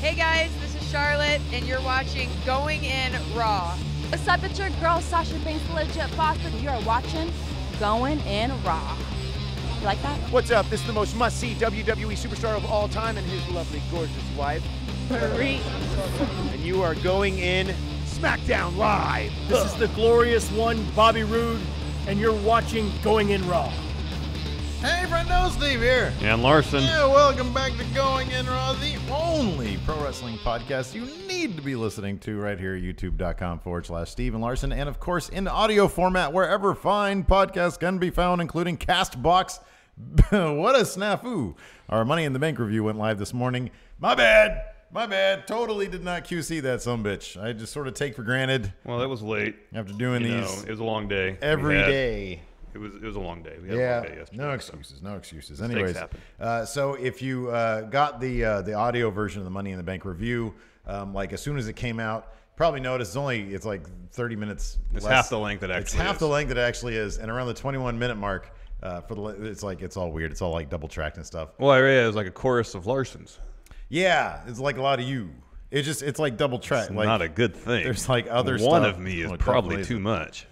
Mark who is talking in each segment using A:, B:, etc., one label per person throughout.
A: Hey guys, this is Charlotte, and you're watching Going In Raw.
B: What's up, it's your girl Sasha Banks, the legit boss, and you're watching Going In Raw. You like that?
C: What's up? This is the most must-see WWE superstar of all time and his lovely, gorgeous wife.
B: Marie.
C: And you are going in SmackDown Live.
D: This is the glorious one, Bobby Roode, and you're watching Going In Raw.
E: Hey, friendo, Steve here.
F: And Larson.
E: Yeah, welcome back to Going In Raw, the only pro wrestling podcast you need to be listening to right here at youtube.com/Steve and Larson. And, of course, in audio format wherever fine podcasts can be found, including CastBox. What a snafu. Our Money in the Bank review went live this morning. My bad. My bad. Totally did not QC that sumbitch. I just sort of take for granted.
F: Well, that was late.
E: After doing these.
F: It was a long day.
E: Every day.
F: It was a long day. We had
E: Yeah,
F: a long day yesterday,
E: no excuses, no excuses.
F: Mistakes
E: Anyways,
F: happen.
E: so if you got the audio version of the Money in the Bank review, like as soon as it came out, probably noticed it's like 30 minutes.
F: It's
E: less.
F: half the length it actually
E: It's half
F: is.
E: the length it actually is, and around the 21-minute mark. It's all weird. It's all like double tracked and stuff.
F: Well, I read it was like a chorus of Larson's.
E: Yeah, it's like a lot of you. It's like double track.
F: It's
E: Like,
F: not a good thing.
E: There's like other
F: One
E: stuff.
F: of me is
E: Oh, it
F: probably
E: definitely
F: too much.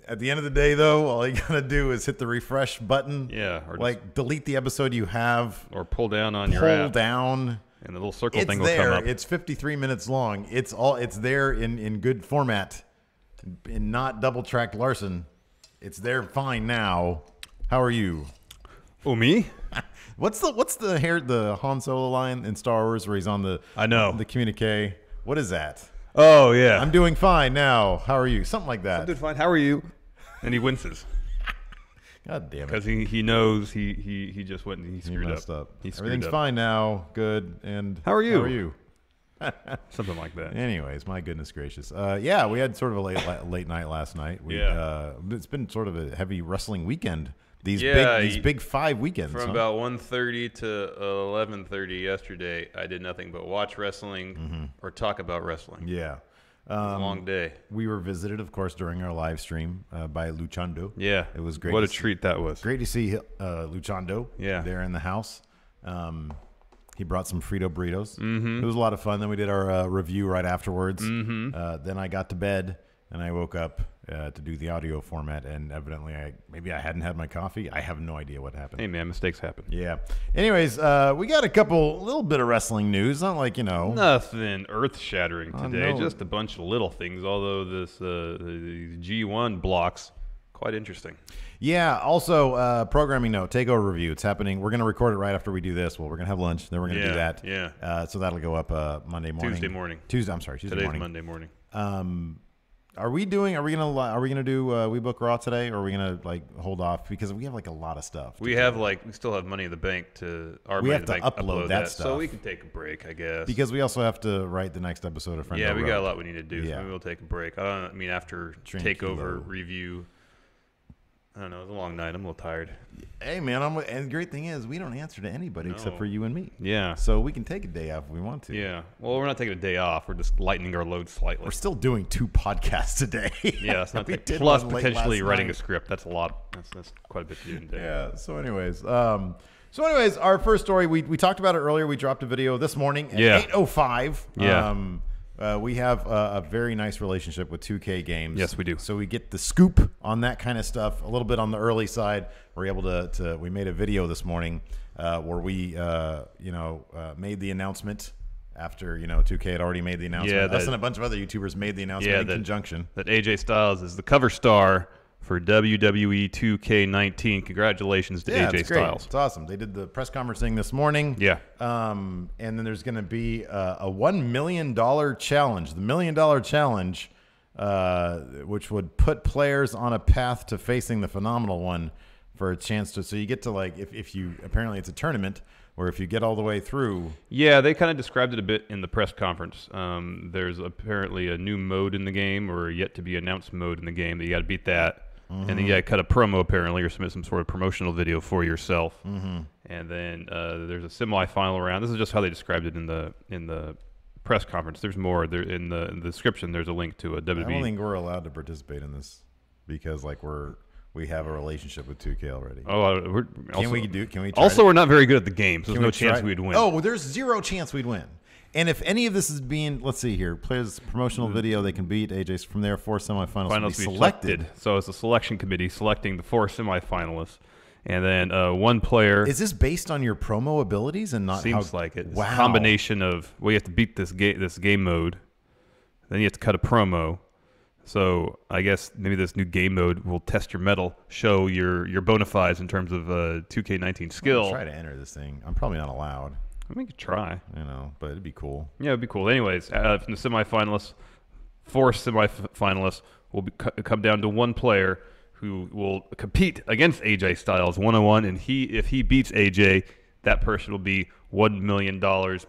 E: At the end of the day, though, all you gotta do is hit the refresh button.
F: Yeah, or
E: like delete the episode you have,
F: Or pull down on your
E: pull
F: app,
E: down.
F: and the little circle
E: It's
F: thing will
E: there.
F: come up.
E: It's 53 minutes long. It's there in good format, in not double tracked Larson. It's there fine now. How are you?
F: Oh, me?
E: What's the Han Solo line in Star Wars where he's on the the communique? What is that?
F: Oh, yeah.
E: I'm doing fine now. How are you? Something like that.
F: I'm doing fine. How are you? And he winces.
E: God damn it.
F: Because he knows he just went and he screwed
E: messed
F: up. He screwed
E: Everything's
F: up.
E: fine now. Good. And
F: How are you?
E: How are you?
F: Something like that.
E: Anyways, my goodness gracious. Yeah, we had sort of a late night last night. It's been sort of a heavy wrestling weekend. These big 5 weekends.
F: From about 1:30 to 11:30 yesterday, I did nothing but watch wrestling or talk about wrestling.
E: Yeah.
F: It was a long day.
E: We were visited, of course, during our live stream by Luchando.
F: Yeah.
E: It was great.
F: What a treat that was.
E: Great to see Luchando there in the house. He brought some Frito burritos. It was a lot of fun. Then we did our review right afterwards. Then I got to bed, and I woke up to do the audio format, and evidently maybe I hadn't had my coffee. I have no idea what happened.
F: Hey, man, mistakes happen.
E: Yeah. Anyways, we got a little bit of wrestling news. Not like,
F: Nothing earth-shattering today.
E: no.
F: Just a bunch of little things, although this the G1 blocks, quite interesting.
E: Yeah. Also, programming note, takeover review. It's happening. We're going to record it right after we do this. Well, we're going to have lunch. Then we're going to do that.
F: Yeah.
E: So that'll go up Monday morning.
F: Tuesday morning.
E: Tuesday morning.
F: Monday morning.
E: Are we gonna do We Book Raw today, or are we gonna hold off because we have a lot of stuff?
F: We still have Money in the Bank to
E: We have to upload that stuff,
F: so we can take a break, I guess.
E: Because we also have to write the next episode of Friend.
F: Yeah, we got a lot we need to do. So
E: Yeah.
F: maybe we'll take a break. After takeover review. I don't know. It was a long night. I'm a little tired.
E: Hey, man, and the great thing is we don't answer to anybody except for you and me.
F: Yeah.
E: So we can take a day off if we want to.
F: Yeah. Well, we're not taking a day off. We're just lightening our load slightly.
E: We're still doing 2 podcasts today.
F: Yeah, that's not
E: We did
F: plus
E: one late
F: potentially
E: last
F: writing
E: night.
F: a script. That's a lot. That's quite a bit to do in a day.
E: Yeah. So anyways, our first story, we talked about it earlier. We dropped a video this morning at 8:05.
F: Yeah.
E: We have a very nice relationship with 2K Games.
F: Yes, we do.
E: So we get the scoop on that kind of stuff. A little bit on the early side. We're able to we made a video this morning where we made the announcement after 2K had already made the announcement.
F: Yeah,
E: Us and a bunch of other YouTubers made the announcement in conjunction.
F: That AJ Styles is the cover star for WWE 2K19. Congratulations to AJ
E: it's great.
F: Styles.
E: It's awesome. They did the press conference thing this morning.
F: Yeah.
E: And then there's going to be a $1 million challenge. The $1 million challenge, which would put players on a path to facing the Phenomenal One for a chance to. So you get to if you apparently it's a tournament where if you get all the way through.
F: Yeah, they kind of described it a bit in the press conference. There's apparently a new mode in the game, or yet to be announced mode in the game that you got to beat that. And then you got to cut a promo apparently, or submit some sort of promotional video for yourself. And then there's a semi-final round. This is just how they described it in the press conference. There's more. There in the description. There's a link to a WWE.
E: I don't think we're allowed to participate in this because we have a relationship with 2K already.
F: Can we
E: try
F: also,
E: to-
F: we're not very good at the game, so there's
E: Can
F: no
E: we
F: chance
E: try-
F: we'd win.
E: Oh, there's zero chance we'd win. And if any of this is being, let's see here, players promotional video, they can beat AJ's from there. 4 semifinals will be selected.
F: So it's a selection committee selecting the 4 semifinalists. And then one player.
E: Is this based on your promo abilities and not?
F: Seems like it. It's
E: wow.
F: a combination of you have to beat this game mode, then you have to cut a promo. So I guess maybe this new game mode will test your mettle, show your bona fides in terms of 2K19 skill.
E: I'll try to enter this thing. I'm probably not allowed.
F: I mean, you could try.
E: But it'd be cool.
F: Yeah, it'd be cool. Anyways, from the semifinalists, 4 semifinalists will come down to 1 player who will compete against AJ Styles 1-on-1, and if he beats AJ, that person will be $1 million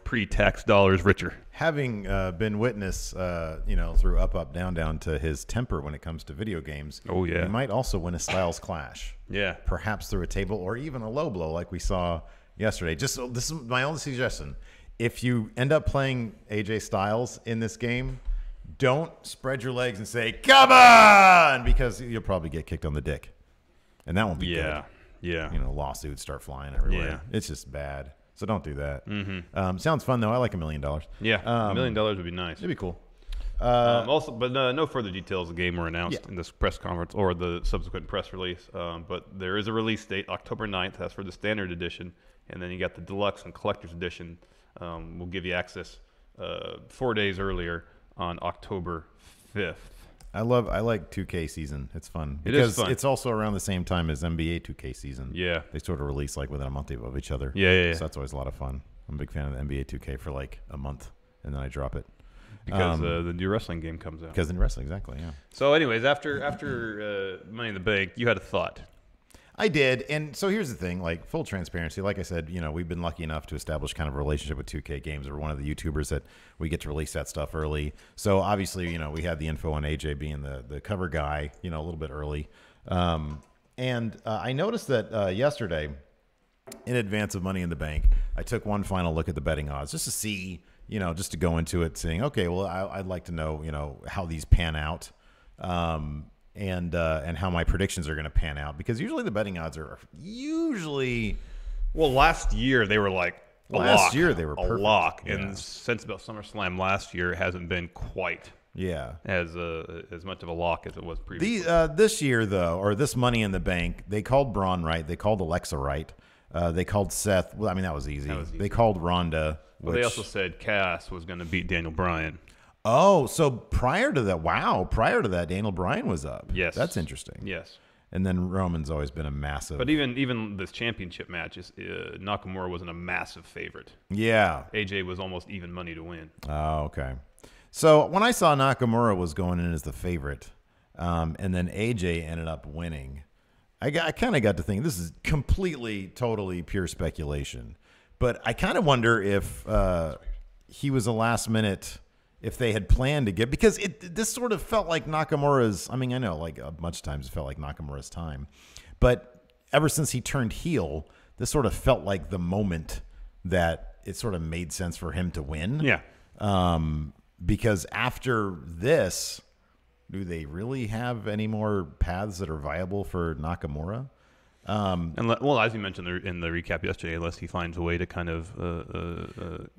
F: pre-tax dollars richer.
E: Having been witness, through up, down, down to his temper when it comes to video games.
F: Oh yeah,
E: he might also win a Styles clash.
F: Yeah,
E: perhaps through a table or even a low blow like we saw yesterday. This is my only suggestion. If you end up playing AJ Styles in this game, don't spread your legs and say, "Come on," because you'll probably get kicked on the dick, and that won't be good.
F: Yeah.
E: Lawsuits start flying everywhere.
F: Yeah.
E: It's just bad. So don't do that.
F: Mm-hmm.
E: Sounds fun though. I like $1 million.
F: Yeah, $1 million would be nice.
E: It'd be cool.
F: No further details of the game were announced in this press conference or the subsequent press release. But there is a release date, October 9th. That's for the standard edition, and then you got the deluxe and collector's edition. We'll give you access 4 days earlier on October 5th.
E: I like 2K season. It's fun.
F: It is fun.
E: It's also around the same time as NBA 2K season.
F: Yeah.
E: They sort of release like within a month of each other.
F: Yeah.
E: So that's always a lot of fun. I'm a big fan of the NBA 2K for like a month, and then I drop it.
F: Because the new wrestling game comes out.
E: Because in wrestling, exactly, yeah.
F: So anyways, after Money in the Bank, you had a thought.
E: I did, and so here's the thing, like full transparency, like I said, we've been lucky enough to establish kind of a relationship with 2K Games. We're one of the YouTubers that we get to release that stuff early. So obviously, we had the info on AJ being the cover guy, a little bit early. And I noticed that yesterday, in advance of Money in the Bank, I took one final look at the betting odds just to see, just to go into it saying, okay, well, I'd like to know, how these pan out. And how my predictions are going to pan out, because usually the betting odds are
F: last year they were like
E: last year they were
F: a
E: perfect.
F: lock,
E: Yeah.
F: and since about SummerSlam last year, it hasn't been quite as much of a lock as it was previously.
E: This year though, or this Money in the Bank, they called Braun right, they called Alexa right, they called Seth. Well, I mean that was easy. They called Ronda.
F: They also said Cass was going to beat Daniel Bryan.
E: Oh, so prior to that, Daniel Bryan was up.
F: Yes.
E: That's interesting.
F: Yes.
E: And then Roman's always been a massive.
F: But even this championship match, Nakamura wasn't a massive favorite.
E: Yeah.
F: AJ was almost even money to win.
E: Oh, okay. So when I saw Nakamura was going in as the favorite, and then AJ ended up winning, I kind of got to think, this is completely, totally pure speculation. But I kind of wonder if he was a last minute. If they had planned to get, because this sort of felt like Nakamura's, I mean, I know like much times it felt like Nakamura's time, but ever since he turned heel, this sort of felt like the moment that it sort of made sense for him to win.
F: Yeah.
E: Because after this, do they really have any more paths that are viable for Nakamura?
F: As you mentioned in the recap yesterday, unless he finds a way to kind of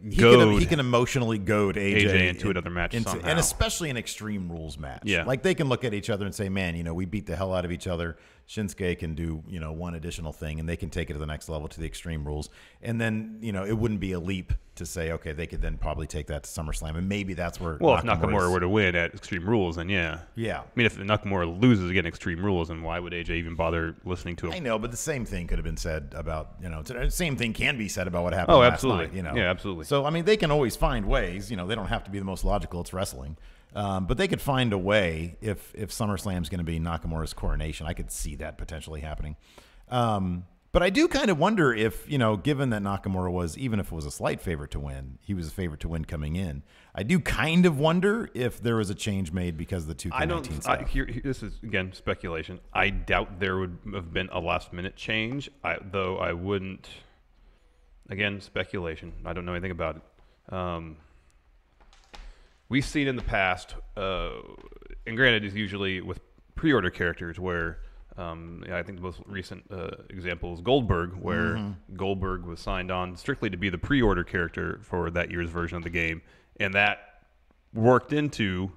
E: he can emotionally goad AJ
F: into another match somehow.
E: And especially an Extreme Rules match. Yeah. Like they can look at each other and say, man, we beat the hell out of each other. Shinsuke can do, one additional thing, and they can take it to the next level to the Extreme Rules. And then, it wouldn't be a leap to say, okay, they could then probably take that to SummerSlam, and maybe that's where.
F: Well, if Nakamura were to win at Extreme Rules, then yeah.
E: Yeah.
F: I mean, if Nakamura loses again Extreme Rules, then why would AJ even bother listening to him?
E: I know, but the same thing could have been said about, the same thing can be said about what happened last night.
F: Yeah, absolutely.
E: So, I mean, they can always find ways. They don't have to be the most logical. It's wrestling. But they could find a way if SummerSlam is going to be Nakamura's coronation. I could see that potentially happening. But I do kind of wonder if, given that Nakamura was, even if it was a slight favorite to win, he was a favorite to win coming in. I do kind of wonder if there was a change made because of the 2K19 stuff.
F: This is, again, speculation. I doubt there would have been a last-minute change, though I wouldn't. Again, speculation. I don't know anything about it. We've seen in the past, and granted, it's usually with pre-order characters where I think the most recent example is Goldberg, where Goldberg was signed on strictly to be the pre-order character for that year's version of the game, and that worked into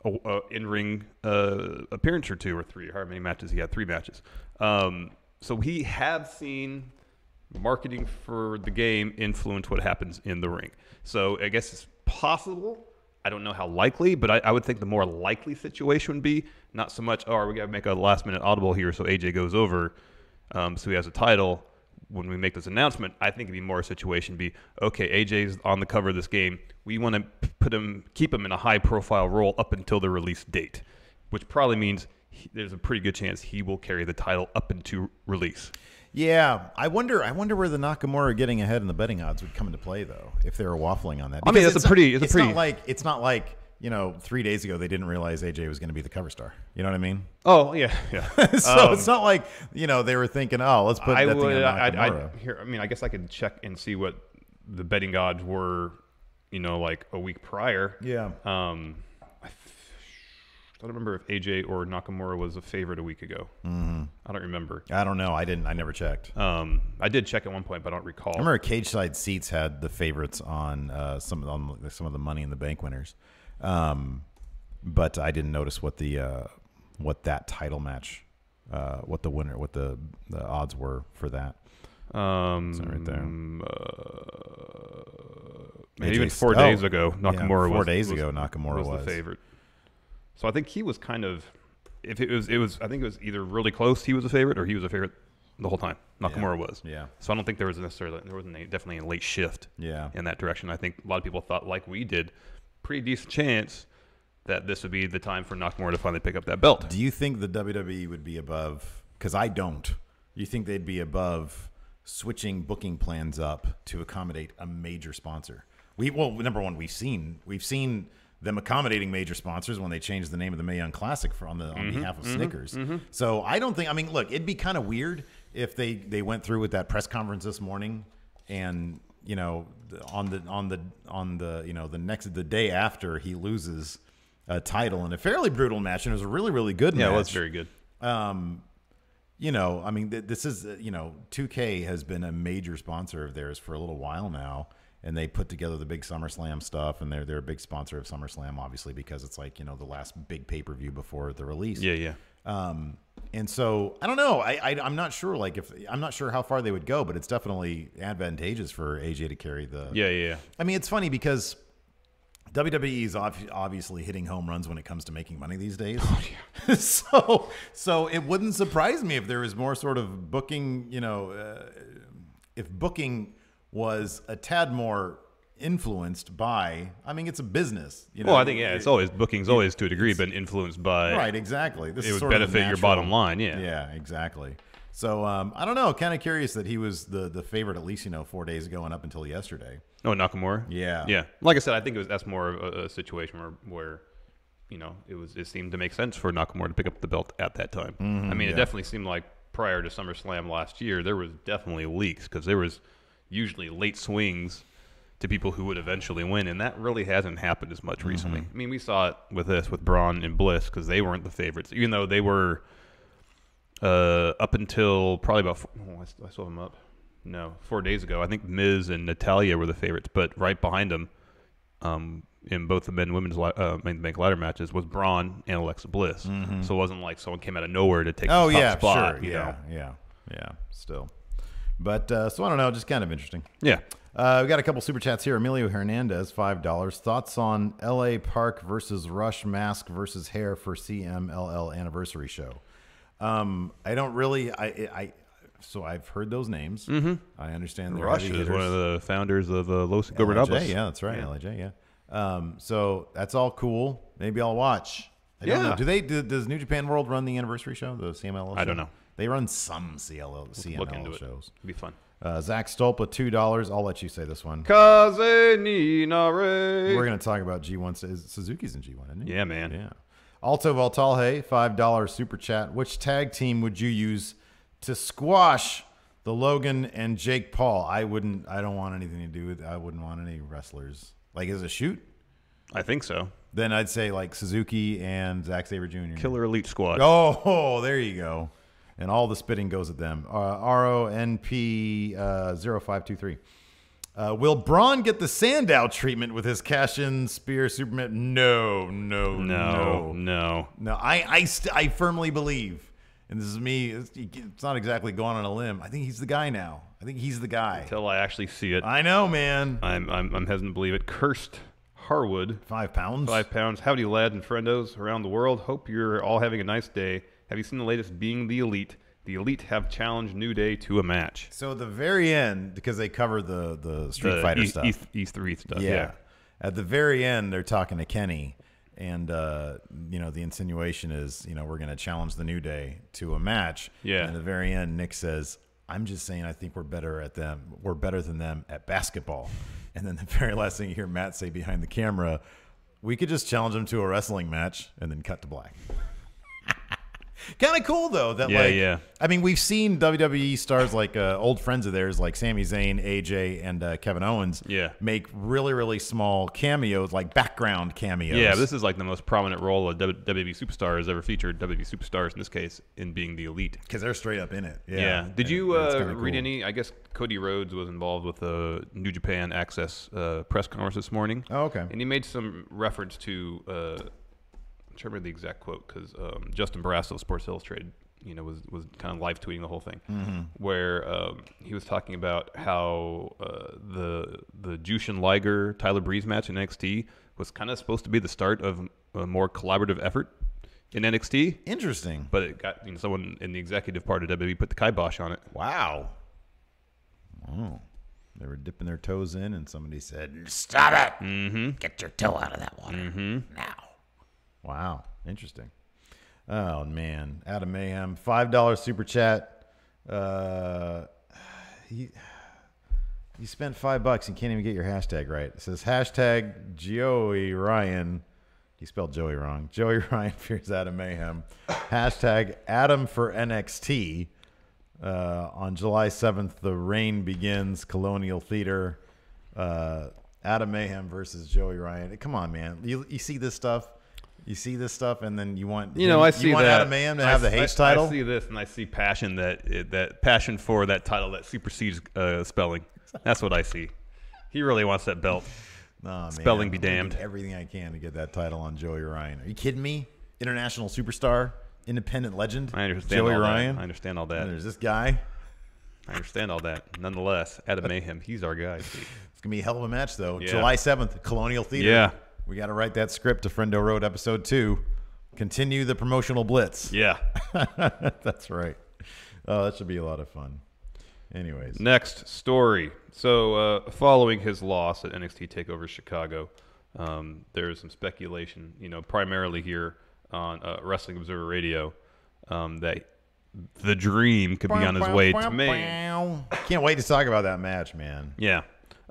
F: a in-ring appearance or 2 or 3, or however many matches he had, 3 matches. So we have seen marketing for the game influence what happens in the ring. So I guess it's possible. I don't know how likely, but I would think the more likely situation would be not so much, oh, we got to make a last-minute audible here so AJ goes over, so he has a title when we make this announcement. I think it'd be more a situation be, okay, AJ's on the cover of this game. We want to keep him in a high-profile role up until the release date, which probably means there's a pretty good chance he will carry the title up into release.
E: Yeah, I wonder where the Nakamura getting ahead in the betting odds would come into play, though, if they were waffling on that.
F: I mean,
E: Because it's not like 3 days ago they didn't realize AJ was going to be the cover star. You know what I mean?
F: Oh yeah.
E: So it's not like they were thinking, oh, let's put that thing on Nakamura.
F: I guess I could check and see what the betting odds were, like a week prior.
E: Yeah.
F: I don't remember if AJ or Nakamura was a favorite a week ago.
E: Mm-hmm.
F: I don't remember.
E: I don't know. I never checked.
F: I did check at one point, but I don't recall.
E: I remember Cage Side Seats had the favorites on some of the Money in the Bank winners, but I didn't notice what that title match, what the odds were for that. Right there.
F: Even 4 days ago, Nakamura
E: was 4 days ago. Nakamura was
F: the favorite. So I think he was kind of, I think it was either really close. He was a favorite, or he was a favorite the whole time. Nakamura was.
E: Yeah.
F: So I don't think there was definitely a late shift.
E: Yeah.
F: In that direction. I think a lot of people thought, like we did, pretty decent chance that this would be the time for Nakamura to finally pick up that belt.
E: Do you think the WWE would be above? Because I don't. Do you think they'd be above switching booking plans up to accommodate a major sponsor? Number one, we've seen them accommodating major sponsors when they changed the name of the Mae Young Classic on behalf of Snickers. Mm-hmm. So I don't think. I mean, look, it'd be kind of weird if they went through with that press conference this morning, and the day after he loses a title in a fairly brutal match, and it was a really, really good match.
F: Yeah, it was very good.
E: I mean, this is 2K has been a major sponsor of theirs for a little while now. And they put together the big SummerSlam stuff, and they're a big sponsor of SummerSlam, obviously, because it's like the last big pay-per-view before the release.
F: Yeah.
E: And so I don't know. I'm not sure. I'm not sure how far they would go, but it's definitely advantageous for AJ to carry the.
F: Yeah.
E: I mean, it's funny because WWE is obviously hitting home runs when it comes to making money these days. Oh, yeah. So it wouldn't surprise me if there was more sort of booking. If booking was a tad more influenced by, I mean, it's a business.
F: Well, I think it's always booking's always to a degree been influenced by.
E: Right, exactly.
F: It would benefit your bottom line.
E: Yeah, exactly. So I don't know. Kind of curious that he was the favorite at least 4 days ago and up until yesterday.
F: Oh, Nakamura.
E: Yeah.
F: Like I said, I think that's more of a situation where it seemed to make sense for Nakamura to pick up the belt at that time.
E: Mm-hmm,
F: I mean, it definitely seemed like prior to SummerSlam last year, there was definitely leaks because there was usually late swings to people who would eventually win, and that really hasn't happened as much recently. I mean, we saw it with Braun and Bliss because they weren't the favorites, even though they were up until probably about I saw them up. No, 4 days ago. I think Miz and Natalya were the favorites, but right behind them, in both the men and women's main bank ladder matches, was Braun and Alexa Bliss. Mm-hmm. So it wasn't like someone came out of nowhere to take the top spot.
E: Sure. Yeah. Still. But so I don't know, just kind of interesting.
F: Yeah.
E: We got a couple super chats here. Emilio Hernandez, $5. Thoughts on LA Park versus Rush Mask versus Hair for CMLL anniversary show? I don't really. So I've heard those names. Mm-hmm. I understand.
F: Rush is one of the founders of Los Ingobernables.
E: Yeah, that's right. Yeah. LAJ. Yeah. So that's all cool. Maybe I'll watch. I don't know. Does New Japan World run the anniversary show, the CMLL show?
F: I don't know.
E: They run some CMLL
F: Look into
E: shows.
F: It'd be fun.
E: Zach Stolpa, $2. I'll let you say this one.
F: Kaze Ninare.
E: We're going to talk about G1. Suzuki's in G1, isn't he?
F: Yeah, man.
E: Yeah. Alto Valtalhe, $5 super chat. Which tag team would you use to squash the Logan and Jake Paul? I don't want anything to do with. I wouldn't want any wrestlers. Like as a shoot?
F: I think so.
E: Then I'd say like Suzuki and Zack Sabre Jr.
F: Killer Elite Squad.
E: Oh, there you go. and all the spitting goes at them. RONP 0523. Will Braun get the Sandow treatment with his cash-in spear Superman? No. I firmly believe, and this is me. It's not exactly going on a limb. I think he's the guy now. I think he's the guy.
F: Until I actually see it.
E: I know, man.
F: I'm hesitant to believe it. Cursed Harwood.
E: 5 pounds.
F: 5 pounds. Howdy, lads and friendos around the world. Hope you're all having a nice day. Have you seen the latest Being the Elite? The Elite have challenged New Day to a match.
E: So at the very end, because they cover the Street Fighter stuff.
F: E3 stuff,
E: yeah. At the very end, they're talking to Kenny, and the insinuation is, we're going to challenge the New Day to a match.
F: Yeah.
E: And at the very end, Nick says, I'm just saying I think we're better than them at basketball. And then the very last thing you hear Matt say behind the camera, we could just challenge them to a wrestling match, and then cut to black. Kind of cool though that I mean, we've seen WWE stars like old friends of theirs like Sami Zayn, AJ, and Kevin Owens make really, really small cameos, like background cameos.
F: Yeah, this is like the most prominent role a WWE superstar has ever featured. WWE superstars in this case in Being the Elite,
E: because they're straight up in it.
F: Yeah. Did you read any? I guess Cody Rhodes was involved with the New Japan Access press conference this morning.
E: Oh, okay.
F: And he made some reference to. I'm trying to remember the exact quote because Justin Barrasso, Sports Illustrated, was kind of live tweeting the whole thing, where he was talking about how the Jushin Liger Tyler Breeze match in NXT was kind of supposed to be the start of a more collaborative effort in NXT.
E: Interesting,
F: but it got someone in the executive part of WWE put the kibosh on it.
E: Wow. Oh. They were dipping their toes in, and somebody said, "Stop it!
F: Mm-hmm.
E: Get your toe out of that water
F: now."
E: Wow, interesting. Oh man, Adam Mayhem, $5 super chat. You spent $5 and can't even get your hashtag right. It says hashtag Joey Ryan. You spelled Joey wrong. Joey Ryan fears Adam Mayhem. Hashtag Adam for NXT. On July 7th, the reign begins. Colonial Theater. Adam Mayhem versus Joey Ryan. Come on, man. You see this stuff? You see this stuff, and then you want Adam Mayhem to have the H title.
F: I see this, and I see passion that passion for that title that supersedes spelling. That's what I see. He really wants that belt.
E: Nah,
F: spelling
E: man,
F: be damned.
E: Everything I can to get that title on Joey Ryan. Are you kidding me? International superstar, independent legend.
F: I understand
E: Joey
F: all
E: Ryan.
F: That. I understand all that.
E: And there's this guy.
F: I understand all that. Nonetheless, Adam Mayhem, he's our guy.
E: It's gonna be a hell of a match, though.
F: Yeah.
E: July 7th, Colonial Theater.
F: Yeah.
E: We got to write that script to Friendo Road episode 2. Continue the promotional blitz.
F: Yeah.
E: That's right. Oh, that should be a lot of fun. Anyways.
F: Next story. So following his loss at NXT TakeOver Chicago, there's some speculation, primarily here on Wrestling Observer Radio, that the Dream could be on his way to Maine.
E: Can't wait to talk about that match, man.
F: Yeah.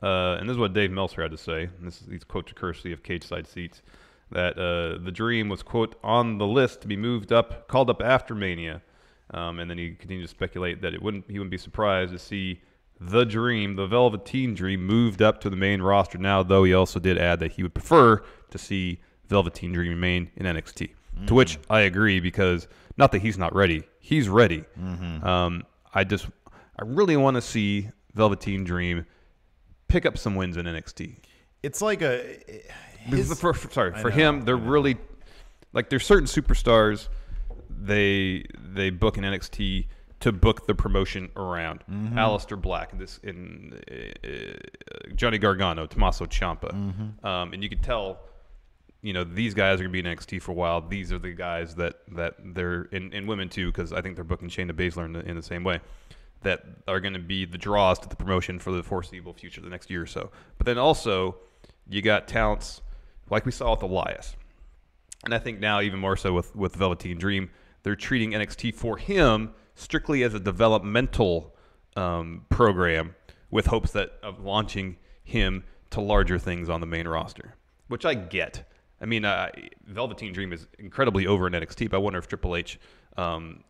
F: And this is what Dave Meltzer had to say. And these quotes are courtesy of Cage Side Seats. That the Dream was, quote, on the list to be called up after Mania. And then he continued to speculate that he wouldn't be surprised to see the Dream, the Velveteen Dream, moved up to the main roster now, though he also did add that he would prefer to see Velveteen Dream remain in NXT. To which I agree, because not that he's not ready. He's ready. I really want to see Velveteen Dream pick up some wins in NXT.
E: It's like
F: for him, they're really like, there's certain superstars they book in NXT to book the promotion around. Aleister Black, Johnny Gargano, Tommaso Ciampa, and you can tell, these guys are gonna be in NXT for a while. These are the guys that they're in women too, because I think they're booking Shayna Baszler in the same way, that are going to be the draws to the promotion for the foreseeable future, the next year or so. But then also, you got talents like we saw with Elias. And I think now even more so with Velveteen Dream, they're treating NXT for him strictly as a developmental program, with hopes of launching him to larger things on the main roster, which I get. I mean, Velveteen Dream is incredibly over in NXT, but I wonder if Triple H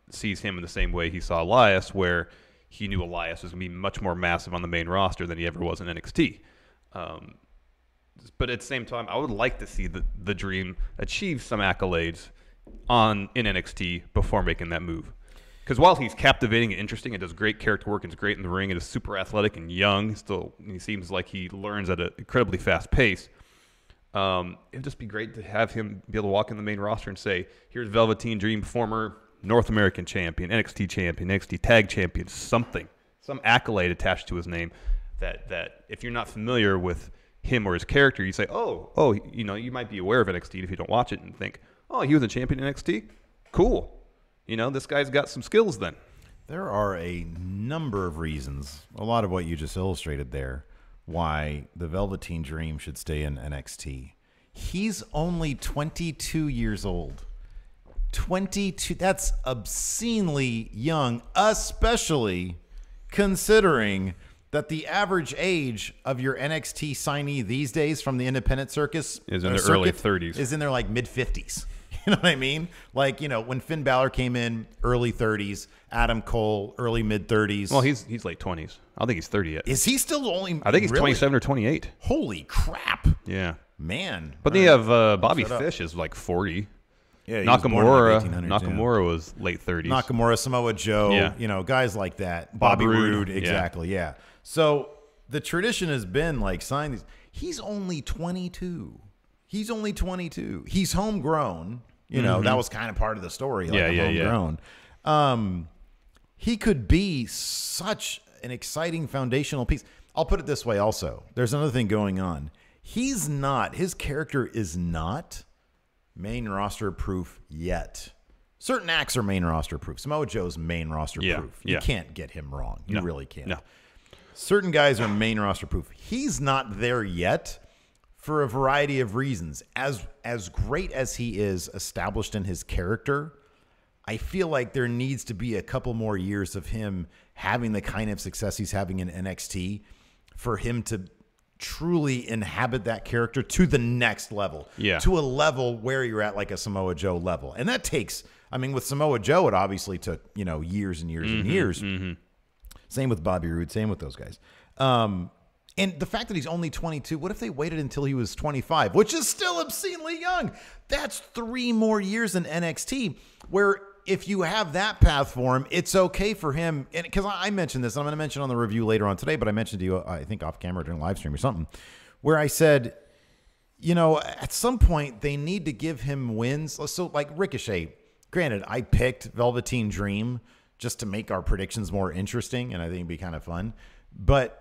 F: sees him in the same way he saw Elias, where he knew Elias was going to be much more massive on the main roster than he ever was in NXT. But at the same time, I would like to see the Dream achieve some accolades in NXT before making that move. Because while he's captivating and interesting and does great character work and is great in the ring and is super athletic and young, he seems like he learns at an incredibly fast pace. It'd just be great to have him be able to walk in the main roster and say, here's Velveteen Dream, former North American champion, NXT tag champion, something, some accolade attached to his name that if you're not familiar with him or his character, you say, oh, you might be aware of NXT if you don't watch it and think, oh, he was a champion in NXT? Cool. This guy's got some skills then.
E: There are a number of reasons, a lot of what you just illustrated there, why the Velveteen Dream should stay in NXT. He's only 22 years old. 22, that's obscenely young, especially considering that the average age of your NXT signee these days from the independent circus
F: is in their early 30s.
E: Is in their like mid-50s. You know what I mean? Like, when Finn Balor came in, early 30s, Adam Cole, early mid-30s.
F: Well, he's late 20s. I don't think he's 30 yet.
E: Is he still only?
F: I think he's
E: really?
F: 27 or 28.
E: Holy crap.
F: Yeah.
E: Man.
F: But then you have Bobby Fish is like 40.
E: Yeah, Nakamura
F: was late 30s.
E: Nakamura, Samoa Joe, guys like that. Bobby Roode, exactly, yeah. So the tradition has been like sign these. He's only 22. He's homegrown. That was kind of part of the story. Like homegrown. He could be such an exciting foundational piece. I'll put it this way also. There's another thing going on. His character is not main roster proof yet. Certain acts are main roster proof. Samoa Joe's main roster proof. You can't get him wrong. You really can't.
F: No.
E: Certain guys are main roster proof. He's not there yet for a variety of reasons. As great as he is established in his character, I feel like there needs to be a couple more years of him having the kind of success he's having in NXT for him to truly inhabit that character to the next level.
F: Yeah.
E: To a level where you're at like a Samoa Joe level. And that takes, with Samoa Joe, it obviously took, years and years and years. Mm-hmm. Same with Bobby Roode, same with those guys. And the fact that he's only 22, what if they waited until he was 25, which is still obscenely young? That's 3 more years in NXT, where if you have that path for him, it's okay for him. And because I mentioned this, I'm going to mention on the review later on today, but I mentioned to you, I think off camera during live stream or something, where I said, at some point they need to give him wins. So like Ricochet, granted, I picked Velveteen Dream just to make our predictions more interesting, and I think it'd be kind of fun. But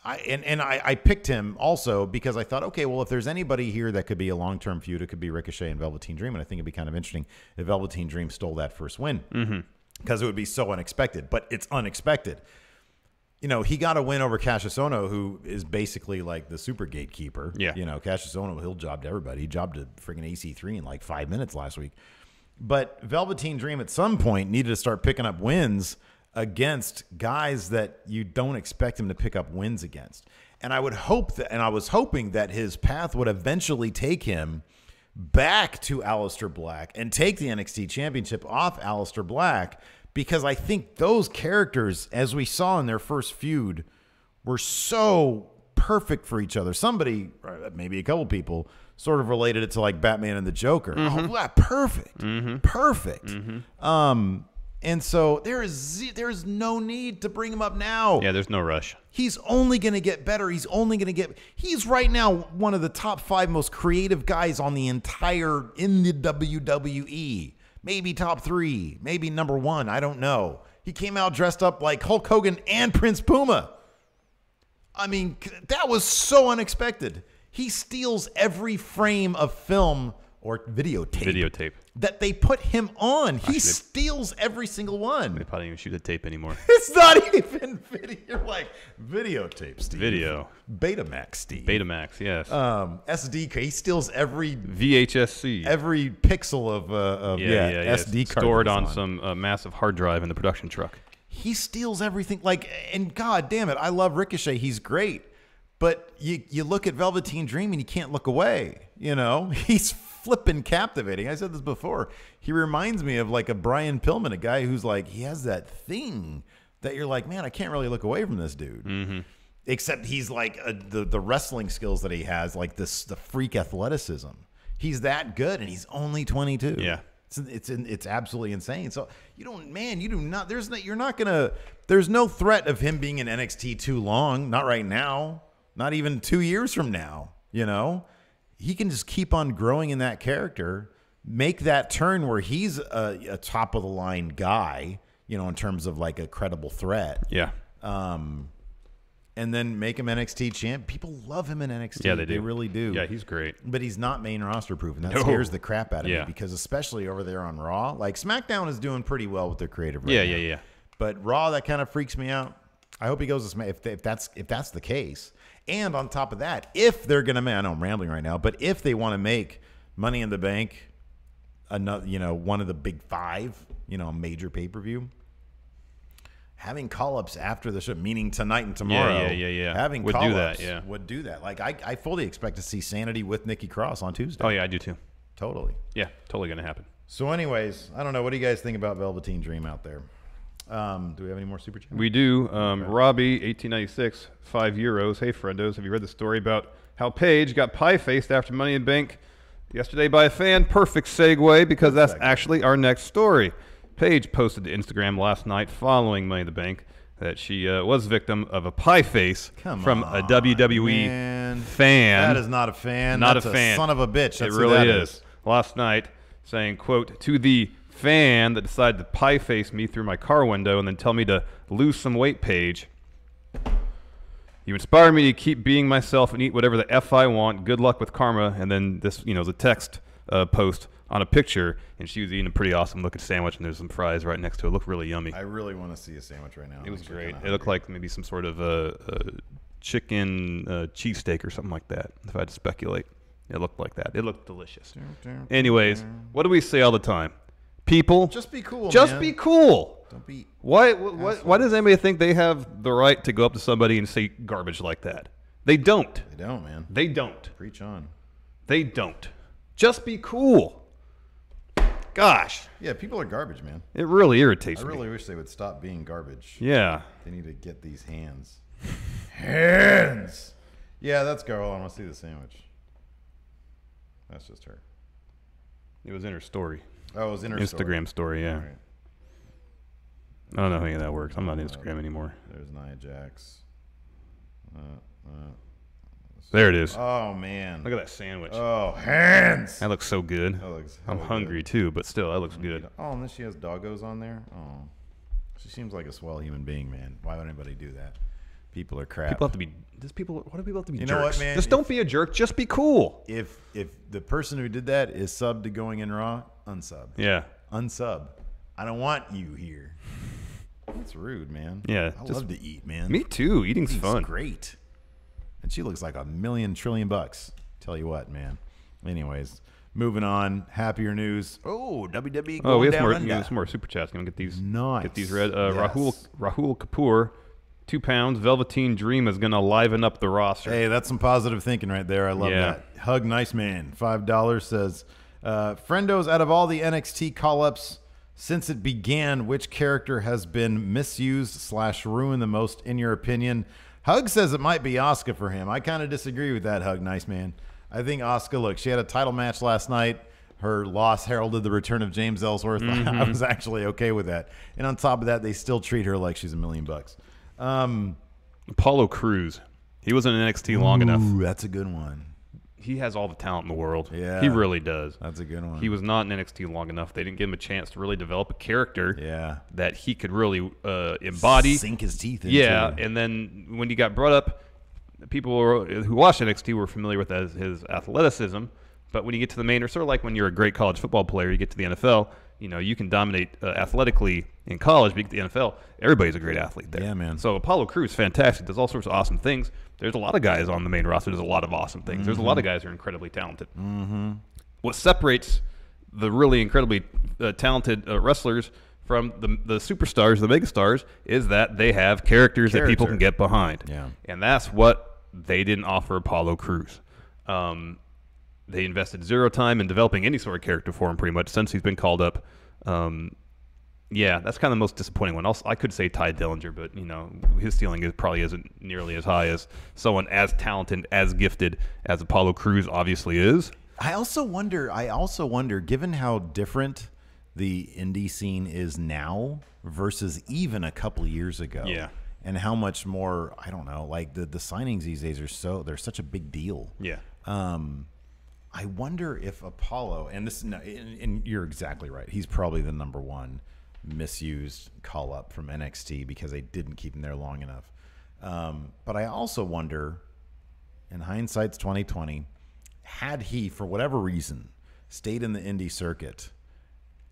E: I picked him also because I thought, okay, well, if there's anybody here that could be a long-term feud, it could be Ricochet and Velveteen Dream, and I think it'd be kind of interesting if Velveteen Dream stole that first win because it would be so unexpected. But it's unexpected. He got a win over Cassius Ohno, who is basically like the super gatekeeper. Yeah. Cassius Ohno, he'll job to everybody. He jobbed to freaking AC3 in like 5 minutes last week. But Velveteen Dream at some point needed to start picking up wins against guys that you don't expect him to pick up wins against. And I would hope that, and I was hoping that his path would eventually take him back to Aleister Black and take the NXT Championship off Aleister Black, because I think those characters, as we saw in their first feud, were so perfect for each other. Somebody, maybe a couple people, sort of related it to like Batman and the Joker. Oh, perfect. Perfect. And so there's no need to bring him up now.
F: Yeah, there's no rush.
E: He's only going to get better. He's right now one of the top 5 most creative guys in the WWE. Maybe top 3, maybe number 1. I don't know. He came out dressed up like Hulk Hogan and Prince Puma. That was so unexpected. He steals every frame of film or videotape that they put him on. He steals every single one.
F: They probably don't even shoot the tape anymore.
E: It's not even video. You're like, videotape, Steve.
F: Video.
E: Betamax, Steve.
F: Betamax, yes.
E: SD. He steals every
F: VHSC.
E: Every pixel of SD card.
F: Stored on some massive hard drive in the production truck.
E: He steals everything. And God damn it, I love Ricochet. He's great. But you look at Velveteen Dream and you can't look away. He's flipping captivating. I said this before. He reminds me of like a Brian Pillman, a guy who's like, he has that thing that you're like, man, I can't really look away from this dude. Except he's like the wrestling skills that he has, like the freak athleticism. He's that good, and he's only 22.
F: Yeah.
E: It's absolutely insane. So you do not. There's no threat of him being in NXT too long. Not right now. Not even 2 years from now. You know, he can just keep on growing in that character, make that turn where he's a top of the line guy. You know, in terms of like a credible threat.
F: Yeah.
E: And then make him NXT champ. People love him in NXT.
F: Yeah, they do.
E: They really do.
F: Yeah, he's great.
E: But he's not main roster proof, and that
F: No.
E: scares the crap out of
F: Yeah.
E: me because especially over there on Raw, like SmackDown is doing pretty well with their creative. Right
F: Yeah,
E: now.
F: yeah.
E: But Raw, that kind of freaks me out. I hope he goes to SmackDown if that's the case. And on top of that, if they're gonna, I know I'm rambling right now, but if they want to make Money in the Bank, another, one of the big five, a major pay-per-view. Having call-ups after the show, meaning tonight and tomorrow.
F: Yeah.
E: Having
F: would
E: call-ups
F: do that. Yeah,
E: would do that. Like I fully expect to see Sanity with Nikki Cross on Tuesday.
F: Oh yeah, I do too.
E: Totally.
F: Yeah, totally gonna happen.
E: So, anyways, I don't know. What do you guys think about Velveteen Dream out there? Do we have any more super chats?
F: We do. Robbie, 1896, €5. Hey, friendos, have you read the story about how Paige got pie-faced after Money in the Bank yesterday by a fan? Perfect segue, because that's actually our next story. Paige posted to Instagram last night following Money in the Bank that she was victim of a pie face from a WWE fan.
E: That is not a fan.
F: That's
E: a
F: fan.
E: Son of a bitch. That's
F: it
E: who
F: really
E: that
F: is. Last night, saying, quote, to the fan that decided to pie face me through my car window and then tell me to lose some weight, Paige. You inspire me to keep being myself and eat whatever the F I want. Good luck with karma. And then this, is a text post on a picture, and she was eating a pretty awesome looking sandwich, and there's some fries right next to it. It looked really yummy.
E: I really want to see a sandwich right now.
F: It was great. It looked like maybe some sort of chicken cheesesteak or something like that, if I had to speculate. It looked like that. It looked delicious. Anyways, what do we say all the time? People,
E: just be cool.
F: Just be cool.
E: Don't be.
F: Why does anybody think they have the right to go up to somebody and say garbage like that? They don't.
E: They don't, man.
F: They don't.
E: Preach on.
F: They don't. Just be cool. Gosh.
E: Yeah, people are garbage, man.
F: It really irritates me.
E: I really wish they would stop being garbage.
F: Yeah.
E: They need to get these hands. Hands. Yeah, that's girl. I want to see the sandwich. That's just her.
F: It was in her story.
E: Oh, it was in her
F: Instagram story, yeah.
E: All right.
F: I don't know how any of that works. I'm not on Instagram anymore.
E: There's Nia Jax.
F: There it is.
E: Oh, man.
F: Look at that sandwich.
E: Oh, hands.
F: That looks so good.
E: That looks
F: I'm hungry, too, but still, that looks good.
E: Oh, and then she has doggos on there. Oh. She seems like a swell human being, man. Why would anybody do that? People are crap.
F: People have to be. Why do people have to be jerks?
E: You know what, man?
F: Just don't be a jerk. Just be cool.
E: If the person who did that is subbed to Going In Raw, unsub.
F: Yeah.
E: Unsub. I don't want you here. That's rude, man.
F: Yeah.
E: I love to eat, man.
F: Me too. Eating's fun.
E: Great. And she looks like $1 trillion. Tell you what, man. Anyways, moving on. Happier news. Oh, WWE.
F: Oh, we have
E: down
F: some more,
E: under.
F: some more super chats. Gonna get these.
E: Nice.
F: Get these read.
E: Yes.
F: Rahul Kapoor, £2. Velveteen Dream is gonna liven up the roster.
E: Hey, that's some positive thinking right there. I love that. Hug Nice Man, $5 says, friendos, out of all the NXT call-ups since it began, which character has been misused / ruined the most in your opinion? Hug says it might be Asuka for him. I kind of disagree with that, Hug Nice Man. I think Asuka, look, she had a title match last night. Her loss heralded the return of James Ellsworth.
F: Mm-hmm.
E: I was actually okay with that. And on top of that, they still treat her like she's $1 million.
F: Apollo Crews. He wasn't in NXT long enough.
E: That's a good one.
F: He has all the talent in the world.
E: Yeah.
F: He really does.
E: That's a good one.
F: He was not in NXT long enough. They didn't give him a chance to really develop a character that he could really embody.
E: Sink his teeth into.
F: Yeah, and then when he got brought up, people who watched NXT were familiar with his athleticism. But when you get to the main, or sort of like when you're a great college football player, you get to the NFL, you can dominate athletically in college, but you get to the NFL, everybody's a great athlete there.
E: Yeah, man.
F: So Apollo Crews, fantastic, does all sorts of awesome things. There's a lot of guys on the main roster, there's a lot of awesome things. There's a lot of guys who are incredibly talented. What separates the really incredibly talented wrestlers from the superstars, the megastars, is that they have characters that people can get behind.
E: Yeah.
F: And that's what they didn't offer Apollo Crews. They invested zero time in developing any sort of character for him pretty much since he's been called up. Yeah, that's kind of the most disappointing one. Also, I could say Ty Dillinger, but his ceiling probably isn't nearly as high as someone as talented, as gifted as Apollo Crews obviously is.
E: I also wonder, given how different the indie scene is now versus even a couple years ago.
F: Yeah.
E: And how much more, I don't know, like the signings these days they're such a big deal.
F: Yeah.
E: I wonder if Apollo, and you're exactly right, he's probably the number one misused call up from NXT because they didn't keep him there long enough. But I also wonder, in hindsight's 2020, had he, for whatever reason, stayed in the indie circuit,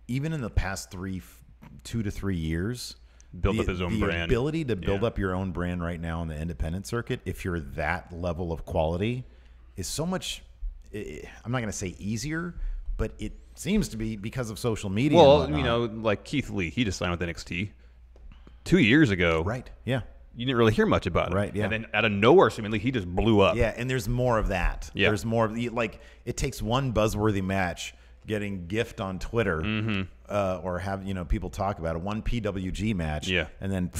E: even in the past 2 to 3 years,
F: Build up his own brand.
E: The ability to build up your own brand right now in the independent circuit, if you're that level of quality, is so much, I'm not going to say easier, but it seems to be because of social media.
F: Well, you know, like Keith Lee, he just signed with NXT 2 years ago.
E: Right, yeah.
F: You didn't really hear much about him.
E: Right, yeah.
F: And then out of nowhere, seemingly, he just blew up.
E: Yeah, and there's more of that.
F: Yeah.
E: There's more of like, it takes one buzzworthy match getting gift on Twitter or have, people talk about it, one PWG match, and then,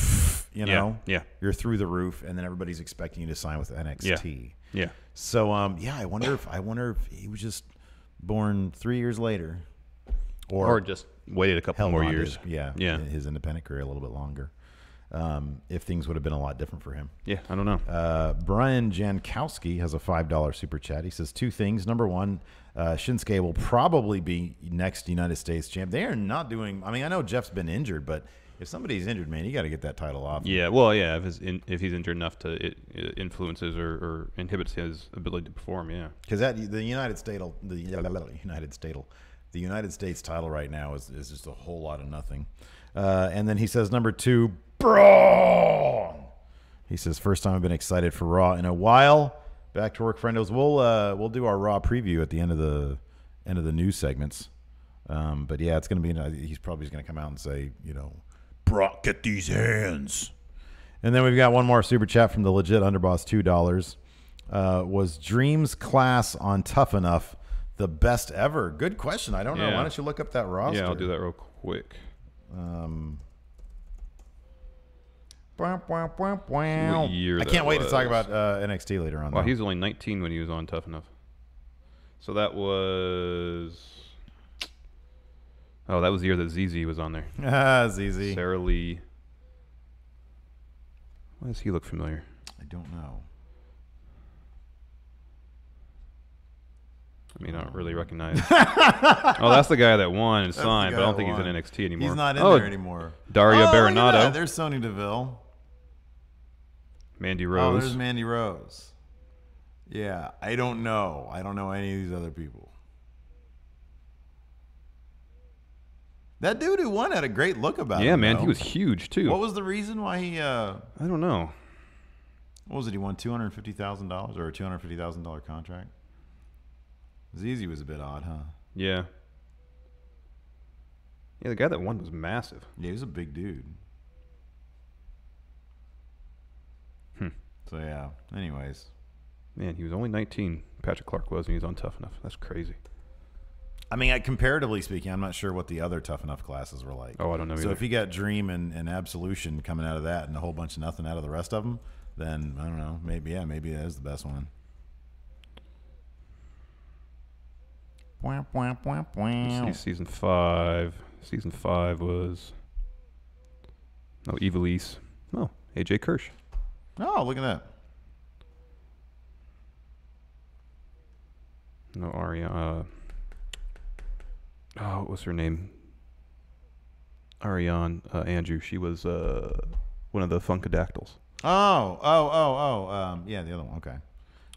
E: you're through the roof, and then everybody's expecting you to sign with NXT.
F: Yeah.
E: So, I wonder if he was just born 3 years later.
F: Or just waited a couple more years.
E: His independent career a little bit longer. If things would have been a lot different for him.
F: Yeah, I don't know.
E: Brian Jankowski has a $5 super chat. He says 2 things. Number one, Shinsuke will probably be next United States champ. They are not doing. I mean, I know Jeff's been injured, but if somebody's injured, man, you got to get that title off.
F: Yeah, well, yeah. If he's injured enough to it influences or inhibits his ability to perform, yeah.
E: Because the United States title right now is just a whole lot of nothing. And then he says number 2, Braun. He says first time I've been excited for Raw in a while. Back to work, friendos. We'll do our Raw preview at the end of the news segments. But yeah, it's gonna be. He's probably gonna come out and say, Brock, get these hands. And then we've got one more super chat from the legit Underboss, $2. Was Dream's class on Tough Enough the best ever? Good question. I don't know. Why don't you look up that roster?
F: Yeah, I'll do that real quick. What year
E: I can't wait to talk about NXT later on.
F: Well, he was only 19 when he was on Tough Enough. So that was... Oh, that was the year that ZZ was on there.
E: ZZ.
F: Sarah Lee. Why does he look familiar?
E: I don't know.
F: I mean, I don't really recognize. Oh, that's the guy that won and signed, but I don't think he's in NXT anymore.
E: He's not in there anymore.
F: Daria Baronato.
E: There's Sonya Deville.
F: Mandy Rose.
E: Oh, there's Mandy Rose. Yeah, I don't know. I don't know any of these other people. That dude who won had a great look about him.
F: Yeah, man,
E: though.
F: he was huge too.
E: What was the reason why he? I
F: don't know.
E: What was it? He won $250,000 or a $250,000 contract. ZZ was a bit odd, huh?
F: Yeah. Yeah, the guy that won was massive.
E: Yeah, he was a big dude. So yeah. Anyways,
F: man, he was only 19. Patrick Clark was, and he was on Tough Enough. That's crazy.
E: I mean, comparatively speaking, I'm not sure what the other Tough Enough classes were like.
F: Oh, I don't know.
E: So
F: either.
E: if you got Dream and Absolution coming out of that, and a whole bunch of nothing out of the rest of them, then I don't know. Maybe that is the best one.
F: Let's see, season 5. Season 5 was Evilise. Oh, AJ Kirsch.
E: Oh, look at that.
F: No, Ariane. What was her name? Ariane Andrew. She was one of the Funkadactyls.
E: Yeah, the other one. Okay.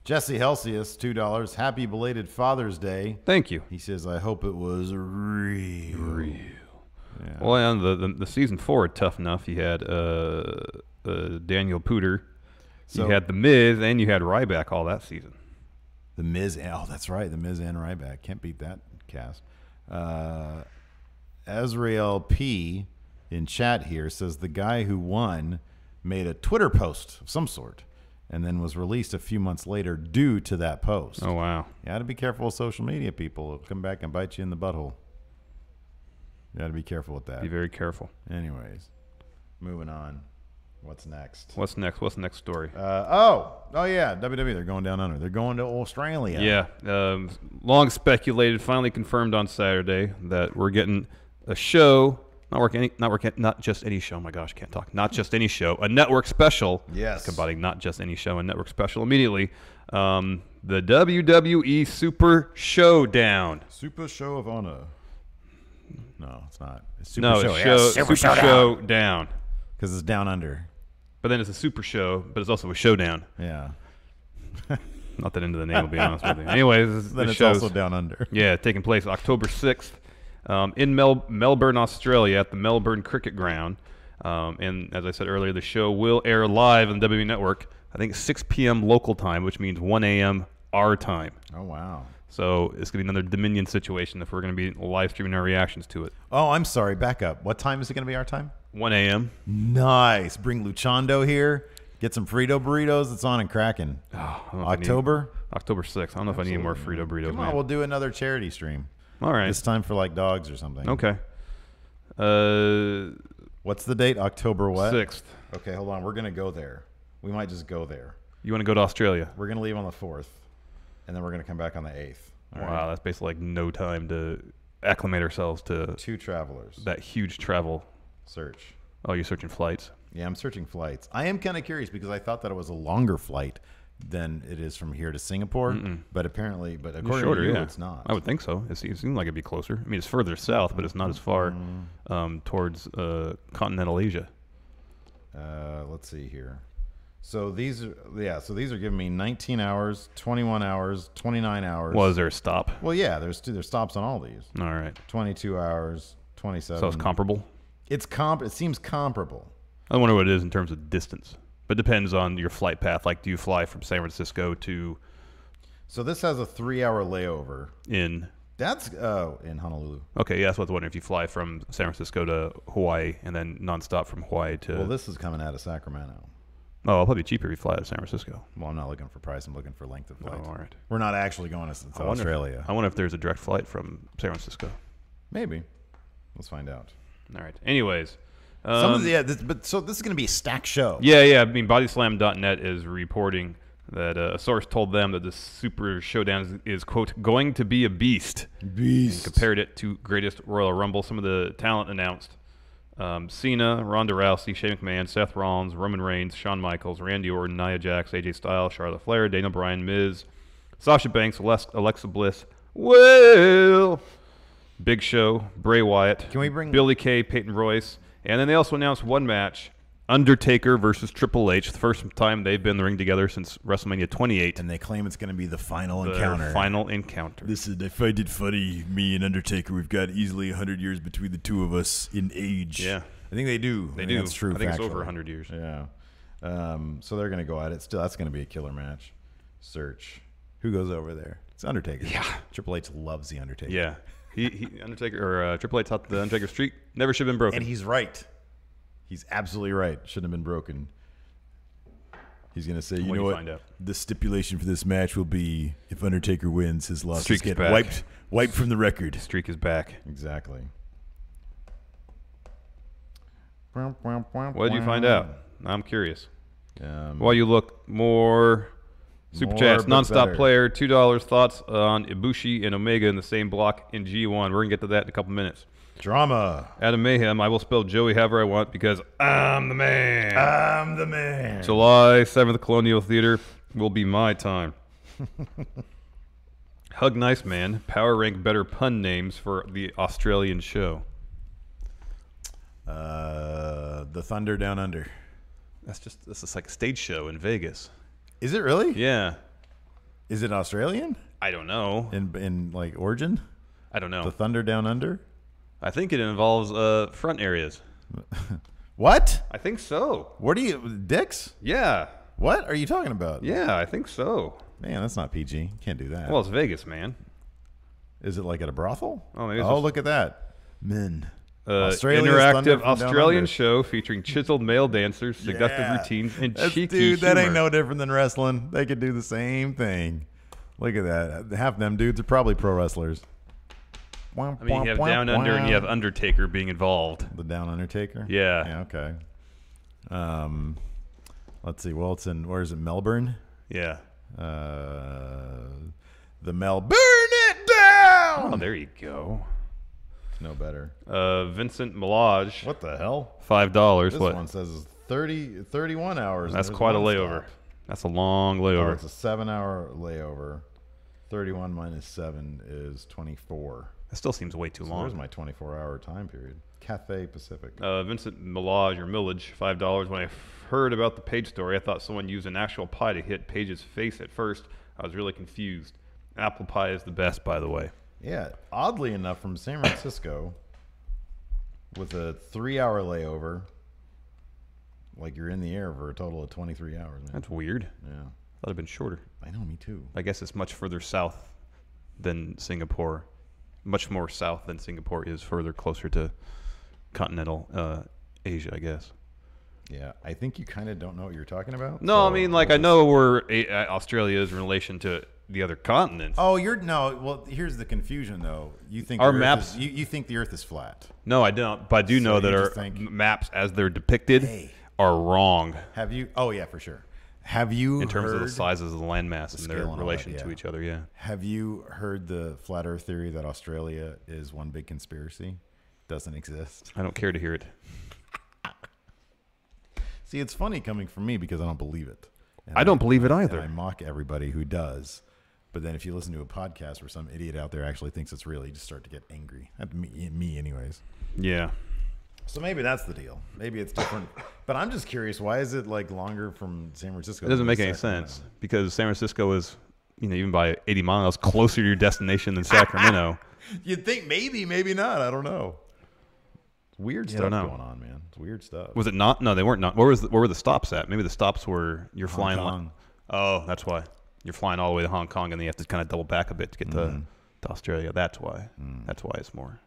E: Jesse Helsius, $2. Happy belated Father's Day.
F: Thank you.
E: He says, I hope it was real.
F: Yeah. Well, and the season 4 Tough Enough, you had Daniel Pooter, you had The Miz, and you had Ryback all that season.
E: The Miz, oh, that's right, The Miz and Ryback. Can't beat that cast. Azrael P. in chat here says the guy who won made a Twitter post of some sort and then was released a few months later due to that post.
F: Oh, wow.
E: You got to be careful with social media, people. It'll come back and bite you in the butthole. You got to be careful with that.
F: Be very careful.
E: Anyways, moving on. What's next?
F: What's next? What's the next story?
E: Oh yeah, WWE. They're going down under. They're going to Australia.
F: Yeah. Long speculated, finally confirmed on Saturday that we're getting a show, not just any show. Oh my gosh, can't talk. Not just any show. A network special.
E: Yes.
F: Combining not just any show and network special immediately. The WWE Super Showdown.
E: Super Show of Honor. No, it's not. It's Super
F: No,
E: Show.
F: it's
E: Yes.
F: Super Showdown.
E: Because it's down under.
F: But then it's a super show, but it's also a showdown.
E: Yeah.
F: Not that into the name, will be honest with you. Anyways,
E: Then
F: the
E: it's
F: show's
E: also down under.
F: Yeah, taking place October 6th in Melbourne, Australia, at the Melbourne Cricket Ground. And as I said earlier, the show will air live on the WWE Network, I think 6 p.m. local time, which means 1 a.m. our time.
E: Oh, wow.
F: So it's going to be another Dominion situation if we're going to be live streaming our reactions to it.
E: Oh, I'm sorry. Back up. What time is it going to be our time?
F: 1 a.m.
E: Nice. Bring Luchando here. Get some Frito burritos. It's on and cracking. October?
F: October 6th. I don't know if I need more Frito burritos,
E: Come on,
F: man.
E: we'll do another charity stream.
F: All right.
E: This time for like dogs or something.
F: Okay.
E: What's the date? October what?
F: 6th.
E: Okay, hold on. We're going to go there. We might just go there.
F: You want to go to Australia?
E: We're going to leave on the 4th, and then we're going to come back on the 8th. All
F: Wow,
E: right?
F: that's basically like no time to acclimate ourselves to
E: 2 travelers.
F: that huge travel.
E: Search.
F: Oh, you're searching flights?
E: Yeah, I'm searching flights. I am kind of curious because I thought that it was a longer flight than it is from here to Singapore. But according
F: Shorter,
E: to you,
F: yeah.
E: it's not.
F: I would think so. It seems like it'd be closer. I mean, it's further south, but it's not as far towards continental Asia.
E: Let's see here. So these are giving me 19 hours, 21 hours, 29 hours.
F: Well, is there a stop?
E: Well, yeah, there's stops on all these.
F: All right.
E: 22 hours, 27.
F: So it's comparable?
E: It seems comparable.
F: I wonder what it is in terms of distance. But it depends on your flight path. Like, do you fly from San Francisco to...
E: So this has a 3-hour layover.
F: In
E: Honolulu.
F: Okay, yeah, that's what I was wondering. If you fly from San Francisco to Hawaii and then nonstop from Hawaii to...
E: Well, this is coming out of Sacramento.
F: Oh, it'll probably be cheaper if you fly to San Francisco.
E: Well, I'm not looking for price. I'm looking for length of flight.
F: Oh, all right.
E: We're not actually going to Australia.
F: I wonder if there's a direct flight from San Francisco.
E: Maybe. Let's find out.
F: All right. Anyways.
E: So this is going to be a stacked show.
F: Yeah. I mean, bodyslam.net is reporting that a source told them that this Super Showdown is, quote, going to be a beast. And compared it to Greatest Royal Rumble. Some of the talent announced. Cena, Ronda Rousey, Shane McMahon, Seth Rollins, Roman Reigns, Shawn Michaels, Randy Orton, Nia Jax, AJ Styles, Charlotte Flair, Daniel Bryan, Miz, Sasha Banks, Alexa Bliss, Big Show, Bray Wyatt,
E: Can we bring
F: Billy Kay, Peyton Royce, and then they also announced one match, Undertaker versus Triple H, the first time they've been in the ring together since WrestleMania 28.
E: And they claim it's going to be the final
F: Their
E: encounter.
F: Final encounter.
D: I find it funny, me and Undertaker, we've got easily 100 years between the two of us in age.
F: Yeah.
E: I think they do.
F: They
E: I think
F: do.
E: That's true.
F: I think it's over
E: factually.
F: 100 years.
E: Yeah. So they're going to go at it. Still, that's going to be a killer match. Search. Who goes over there? It's Undertaker.
F: Yeah.
E: Triple H loves the Undertaker.
F: Yeah. Triple H taught the Undertaker streak never should have been broken.
E: And he's right. He's absolutely right. Shouldn't have been broken. He's going to say, you
F: What'd
E: know
F: you
E: what?
F: find out?
D: The stipulation for this match will be if Undertaker wins, his losses
F: Streak is
D: get
F: back.
D: wiped from the record.
F: Streak is back.
E: Exactly.
F: What did you find out? I'm curious.
E: Um,
F: While you look, more super
E: More,
F: chats.
E: but
F: Nonstop
E: better.
F: player, $2. Thoughts on Ibushi and Omega in the same block in G1. We're gonna get to that in a couple minutes.
E: Drama.
F: Adam Mayhem. I will spell Joey however I want because I'm the man.
E: I'm the man.
F: July 7th, Colonial Theater will be my time. Hug Nice Man. Power rank better pun names for the Australian show.
E: The Thunder Down Under.
F: This is like a stage show in Vegas.
E: Is it really?
F: Yeah.
E: Is it Australian?
F: I don't know.
E: In like origin?
F: I don't know.
E: The Thunder Down Under?
F: I think it involves front areas.
E: What?
F: I think so.
E: What are you, dicks?
F: Yeah.
E: What are you talking about?
F: Yeah, I think so.
E: Man, that's not PG. Can't do that.
F: Well, it's Vegas, man.
E: Is it like at a brothel?
F: Oh, maybe it's
E: Oh,
F: just-
E: look at that. Men. Australia's Thunder
F: Interactive
E: from Down
F: Australian
E: Under.
F: show featuring chiseled male dancers, seductive
E: Yeah.
F: routines, and
E: That's-
F: cheeky
E: dude, that ain't
F: humor.
E: no different than wrestling. They could do the same thing. Look at that. Half of them dudes are probably pro wrestlers.
F: I mean, you have Down Under and you have Undertaker being involved.
E: The Down Undertaker?
F: Yeah.
E: Yeah, okay. Let's see. Well, where is it? Melbourne?
F: Yeah.
E: The Burn It Down!
F: Oh, there you go.
E: No better.
F: Vincent Milage.
E: What the hell?
F: $5.
E: This
F: what?
E: one says it's 31 hours.
F: That's
E: and there's
F: quite a
E: one
F: layover.
E: stop.
F: That's a long
E: Oh,
F: layover.
E: it's a 7-hour layover. 31 minus 7 is 24.
F: That still seems way too
E: So
F: long.
E: there's my 24-hour time period. Cathay Pacific.
F: Vincent Milage or Millage, $5. When I heard about the Page story, I thought someone used an actual pie to hit Page's face at first. I was really confused. Apple pie is the best, by the way.
E: Yeah, oddly enough, from San Francisco, with a 3-hour layover, like you're in the air for a total of 23 hours. Man.
F: That's weird.
E: Yeah,
F: Thought it'd been shorter.
E: I know, me too.
F: I guess it's much further south than Singapore. Much more south than Singapore is, further closer to continental Asia, I guess.
E: Yeah, I think you kind of don't know what you're talking about.
F: No,
E: so
F: I mean, like, I know where Australia is in relation to the other continents.
E: Oh, well, here's the confusion, though. You think
F: Our
E: the Earth
F: maps-
E: you think the Earth is flat.
F: No, I don't. But I do
E: So
F: know that
E: you
F: our
E: just think-
F: maps, as they're depicted,
E: Hey.
F: are wrong
E: Have you? Oh, yeah, for sure. Have you
F: in terms of the
E: heard-
F: sizes of the landmass and
E: scale
F: their
E: and all that,
F: relation
E: yeah.
F: to each other? Yeah.
E: Have you heard the flat Earth theory that Australia is one big conspiracy? Doesn't exist.
F: I don't care to hear it.
E: See, it's funny coming from me because I don't believe it. And
F: I don't believe it
E: and
F: either.
E: I mock everybody who does. But then if you listen to a podcast where some idiot out there actually thinks it's real, you just start to get angry. At me anyways.
F: Yeah.
E: So maybe that's the deal. Maybe it's different. But I'm just curious, why is it like longer from San Francisco?
F: It doesn't
E: than
F: make any
E: Sacramento?
F: sense because San Francisco is, even by 80 miles closer to your destination than Sacramento.
E: You'd think maybe not. I don't know. It's weird stuff
F: know.
E: going on, man. It's weird stuff.
F: Was it not? No, they weren't. Not. Where were the stops at? Maybe the stops were you're
E: Hong
F: flying.
E: Kong.
F: Oh, that's why you're flying all the way to Hong Kong, and then you have to kind of double back a bit to get to Australia. That's why. That's why it's more.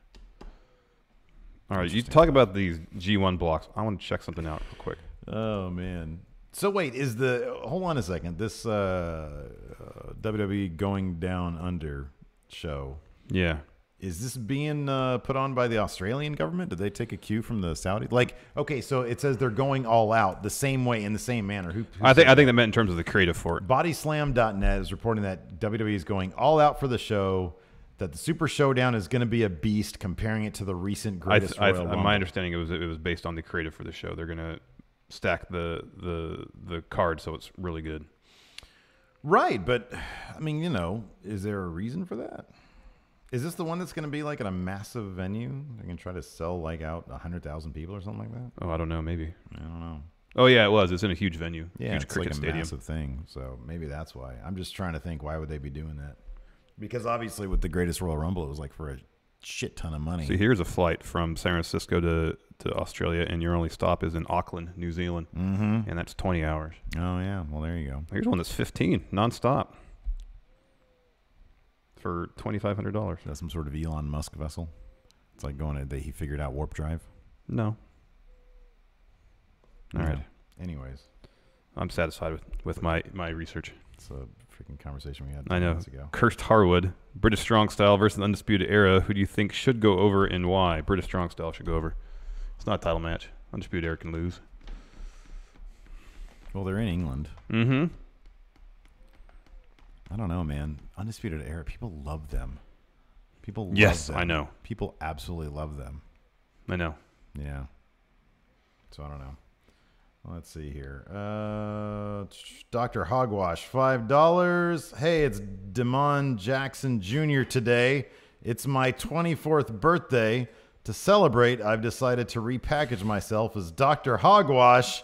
F: All right, you talk about these G1 blocks. I want to check something out real quick.
E: Oh man. So wait, hold on a second. This WWE Going Down Under show,
F: Yeah.
E: is this being put on by the Australian government? Did they take a cue from the Saudi? Like, okay, so it says they're going all out the same way in the same manner. Who
F: I think
E: said
F: that meant in terms of the creative for it.
E: Bodyslam.net is reporting that WWE is going all out for the show, that the Super Showdown is going to be a beast, comparing it to the recent Greatest Royal Rumble.
F: My understanding it was based on the creative for the show. They're gonna stack the card so it's really good.
E: Right, but I mean, is there a reason for that? Is this the one that's going to be like at a massive venue? They're going to try to sell like out 100,000 people or something like that?
F: Oh, I don't know. Maybe.
E: I don't know.
F: Oh yeah, it was. It's in a huge venue.
E: Yeah,
F: huge
E: it's
F: cricket
E: like a
F: stadium.
E: massive thing. So maybe that's why. I'm just trying to think, why would they be doing that? Because obviously with the Greatest Royal Rumble, it was like for a shit ton of money.
F: See, here's a flight from San Francisco to Australia, and your only stop is in Auckland, New Zealand, and that's 20 hours.
E: Oh yeah, well there you go.
F: Here's one that's 15 nonstop for $2,500.
E: That's some sort of Elon Musk vessel. It's like he figured out warp drive.
F: No. All right.
E: Anyways,
F: I'm satisfied with my research.
E: it's a freaking conversation we had
F: I
E: 10
F: know.
E: minutes ago.
F: Cursed Harwood, British Strong Style versus Undisputed Era. Who do you think should go over and why? British Strong Style should go over. It's not a title match. Undisputed Era can lose.
E: Well, they're in England.
F: Mm-hmm.
E: I don't know, man. Undisputed Era, people love them. People love
F: Yes,
E: them.
F: I know.
E: People absolutely love them.
F: I know.
E: Yeah. So I don't know. Let's see here. Dr. Hogwash, $5. Hey, it's Demond Jackson Jr. today. It's my 24th birthday. To celebrate, I've decided to repackage myself as Dr. Hogwash.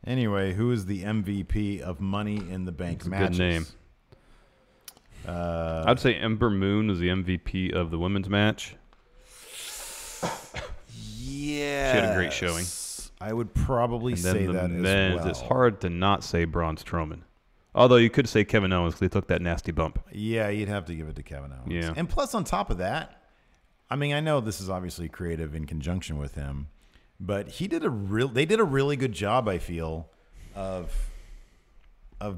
E: Anyway, who is the MVP of Money in the Bank
F: That's a
E: matches?
F: good name. I'd say Ember Moon is the MVP of the women's match.
E: Yeah.
F: She had a great showing.
E: I would probably
F: And
E: say
F: then the
E: that
F: men's,
E: as well.
F: it's hard to not say Braun Strowman. Although you could say Kevin Owens because he took that nasty bump.
E: Yeah, you'd have to give it to Kevin Owens.
F: Yeah.
E: And plus, on top of that, I mean, I know this is obviously creative in conjunction with him, but they did a really good job, I feel, of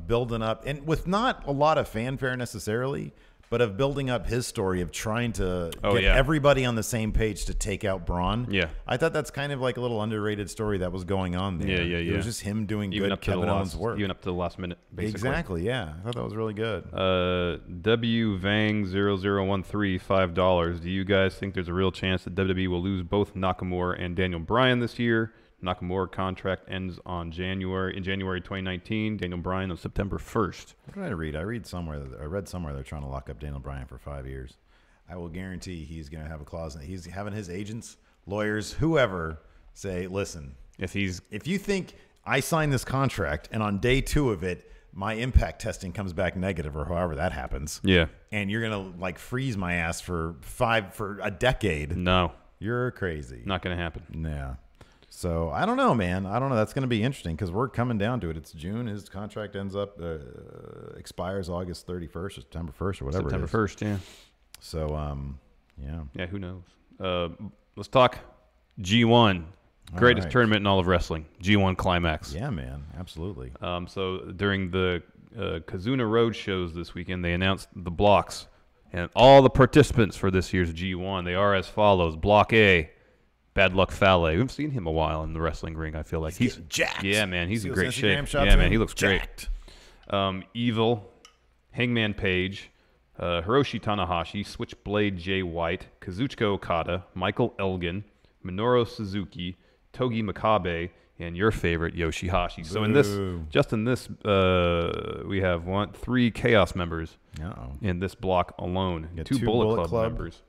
E: building up, and with not a lot of fanfare necessarily, but of building up his story of trying to get
F: yeah.
E: everybody on the same page to take out Braun.
F: Yeah.
E: I thought that's kind of like a little underrated story that was going on there.
F: Yeah.
E: It was just him doing
F: even
E: good
F: up to
E: Kevin
F: the
E: Owens
F: last,
E: work.
F: even up to the last minute, basically.
E: Exactly, yeah. I thought that was really good.
F: W Vang 0013 $5. Do you guys think there's a real chance that WWE will lose both Nakamura and Daniel Bryan this year? Nakamura contract ends in January 2019. Daniel Bryan on September 1st.
E: What did I read? I read somewhere they're trying to lock up Daniel Bryan for 5 years. I will guarantee he's going to have a clause in it. He's having his agents, lawyers, whoever say, listen, if you think I signed this contract and on day 2 of it, my impact testing comes back negative or however that happens.
F: Yeah.
E: And you're going to like freeze my ass for a decade.
F: No.
E: You're crazy.
F: Not going to happen.
E: Yeah. So I don't know, man. I don't know. That's going to be interesting because we're coming down to it. It's June. His contract ends up expires August 31st or September 1st or whatever.
F: September 1st, yeah.
E: So yeah.
F: Yeah, who knows? Let's talk G1. Greatest
E: right.
F: tournament in all of wrestling. G1 Climax.
E: Yeah, man. Absolutely.
F: So during the Kazuna Road shows this weekend, they announced the blocks and all the participants for this year's G1. They are as follows. Block A, Bad Luck Fale. We haven't seen him a while in the wrestling ring, I feel like. He's
E: jacked.
F: Yeah, man. He's in great shape.
E: Yeah,
F: man. He looks
E: jacked.
F: great. Evil, Hangman Page, Hiroshi Tanahashi, Switchblade Jay White, Kazuchika Okada, Michael Elgin, Minoru Suzuki, Togi Makabe, and your favorite Yoshihashi. So in this, we have 3 Chaos members in this block alone. 2 Bullet Club members.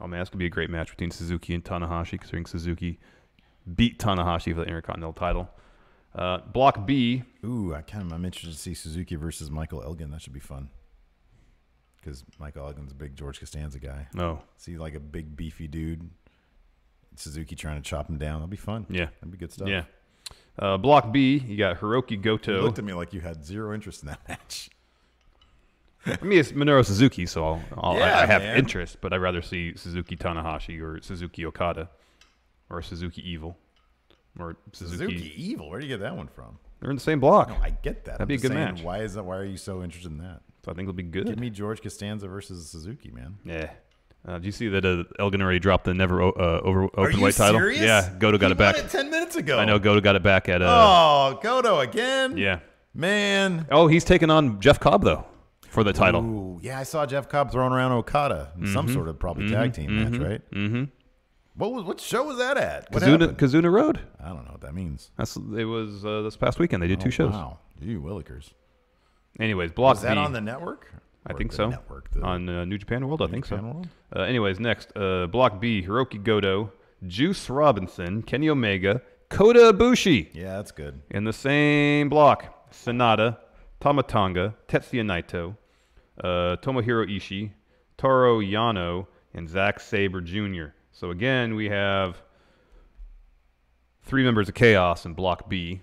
F: Oh man, that's gonna be a great match between Suzuki and Tanahashi, considering Suzuki beat Tanahashi for the Intercontinental title. Block B.
E: Ooh, I'm interested to see Suzuki versus Michael Elgin. That should be fun. Because Michael Elgin's a big George Costanza guy.
F: Oh.
E: See like a big beefy dude. Suzuki trying to chop him down. That'll be fun.
F: Yeah.
E: That'd be good stuff.
F: Yeah. Block B, you got Hiroki Goto.
E: You looked at me like you had zero interest in that match.
F: I mean, it's Minoru Suzuki, so I have
E: man.
F: interest, but I'd rather see Suzuki Tanahashi or Suzuki Okada or Suzuki Evil or
E: Suzuki Evil? Where do you get that one from?
F: They're in the same block.
E: No, I get that.
F: That'd be a good match.
E: Why are you so interested in that?
F: So I think it'll be good.
E: Give me George Costanza versus Suzuki, man.
F: Yeah. Did you see that Elgin already dropped the never over openweight title?
E: Serious?
F: Yeah, Goto got it back.
E: Won it 10 minutes ago.
F: I know Goto got it back at.
E: Oh, Goto again?
F: Yeah.
E: Man.
F: Oh, he's taking on Jeff Cobb though for the title.
E: Ooh, yeah, I saw Jeff Cobb throwing around Okada in some sort of probably tag team match, right?
F: Mm-hmm.
E: What show was that at? What happened?
F: Kazuna Road.
E: I don't know what that means.
F: It was this past weekend. They did 2 shows.
E: Wow, you willikers.
F: Anyways, block
E: Was that
F: B.
E: on the network?
F: I
E: Or
F: think
E: the
F: so.
E: Network,
F: On New Japan World, I think so.
E: Japan World?
F: Anyways, next, Block B, Hiroki Goto, Juice Robinson, Kenny Omega, Kota Ibushi.
E: Yeah, that's good.
F: In the same block, Sonata, Tamatanga, Tetsuya Naito, Tomohiro Ishii, Toru Yano, and Zack Sabre Jr. So again, we have 3 members of Chaos in Block B.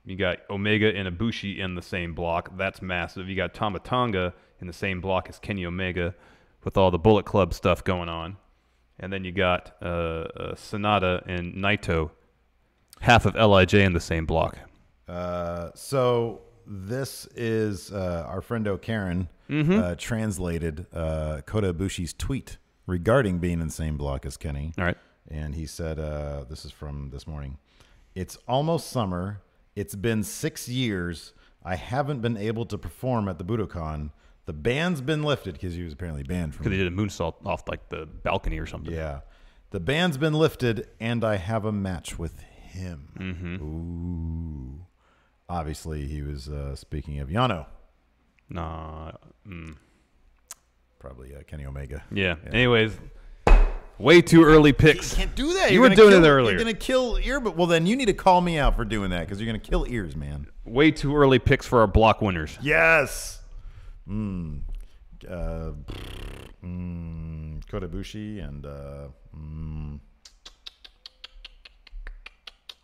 F: You got Omega and Ibushi in the same block. That's massive. You got Tamatanga in the same block as Kenny Omega with all the Bullet Club stuff going on. And then you got Sonata and Naito, half of LIJ in the same block.
E: So this is our friend O'Karen translated Kota Ibushi's tweet regarding being in the same block as Kenny.
F: All right.
E: And he said, this is from this morning. It's almost summer. It's been 6 years. I haven't been able to perform at the Budokan. The ban's been lifted because he was apparently banned from.
F: Because they did a moonsault off like the balcony or something.
E: Yeah, the ban's been lifted, and I have a match with him. Ooh, obviously he was speaking of Yano.
F: Nah.
E: Probably Kenny Omega.
F: Yeah. Anyways. Way too early picks.
E: You can't do that.
F: You were doing it earlier.
E: You're going to kill ear, but well, then you need to call me out for doing that because you're going to kill ears, man.
F: Way too early picks for our block winners.
E: Yes. Kota Ibushi and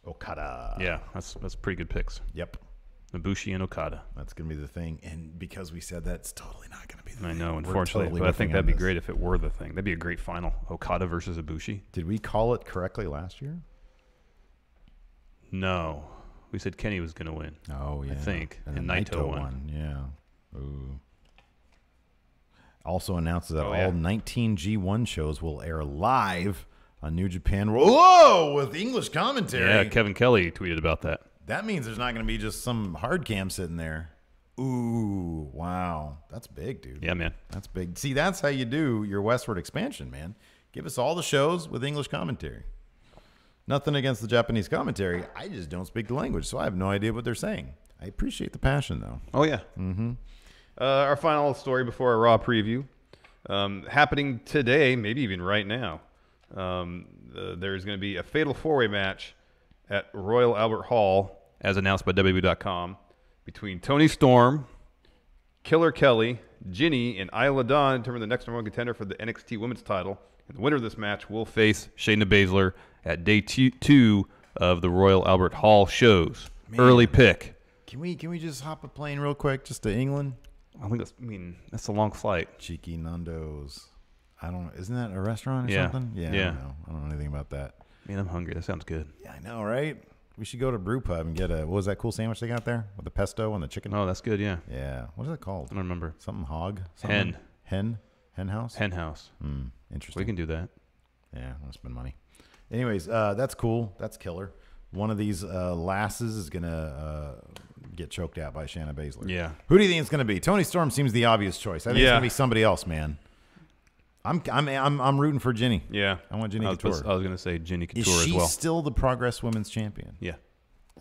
E: Okada.
F: Yeah, that's pretty good picks.
E: Yep.
F: Ibushi and Okada.
E: That's going to be the thing. And because we said that's totally not going to be the thing.
F: I know,
E: We're
F: unfortunately.
E: totally
F: But I think
E: working
F: that'd
E: on
F: be
E: this.
F: great if it were the thing. That'd be a great final. Okada versus Ibushi.
E: Did we call it correctly last year?
F: No. We said Kenny was going to win.
E: Oh, yeah.
F: I think.
E: And
F: And
E: the
F: Naito
E: Naito
F: won.
E: Yeah. Ooh. Also announces that
F: Oh,
E: all
F: yeah.
E: 19 G1 shows will air live on New Japan. Whoa! With English commentary.
F: Yeah, Kevin Kelly tweeted about that.
E: That means there's not going to be just some hard cam sitting there. Ooh, wow. That's big, dude.
F: Yeah, man.
E: That's big. See, that's how you do your westward expansion, man. Give us all the shows with English commentary. Nothing against the Japanese commentary. I just don't speak the language, so I have no idea what they're saying. I appreciate the passion, though.
F: Oh, yeah. Mm-hmm. Our final story before our Raw preview. Happening today, maybe even right now. There's going to be a fatal four-way match at Royal Albert Hall, as announced by WWE.com, between Toni Storm, Killer Kelly, Ginny, and Isla Dawn to determine the next number one contender for the NXT Women's title. And the winner of this match will face Shayna Baszler at day two of the Royal Albert Hall shows.
E: Man.
F: Early pick.
E: Can we just hop a plane real quick just to England?
F: That's a long flight.
E: Cheeky Nando's. I don't know. Isn't that a restaurant or
F: Yeah.
E: something? Yeah.
F: Yeah.
E: I don't know anything about that.
F: Man, I'm hungry. That sounds good.
E: Yeah, I know, right? We should go to Brew Pub and get what was that cool sandwich they got there with the pesto and the chicken?
F: Oh, that's good, yeah.
E: Yeah. What is it called?
F: I don't remember.
E: Something hog? Something? Hen house?
F: Hen House.
E: Interesting.
F: We can do that.
E: Yeah, I want to spend money. Anyways, that's cool. That's killer. One of these lasses is going to get choked out by Shayna Baszler.
F: Yeah.
E: Who do you think it's going to be? Toni Storm seems the obvious choice. I think it's
F: Yeah.
E: going to be somebody else, man. I'm rooting for Ginny.
F: Yeah.
E: I want Ginny
F: I was
E: Couture.
F: going to say Ginny
E: Is
F: Couture
E: she
F: as well.
E: still the Progress Women's Champion?
F: Yeah.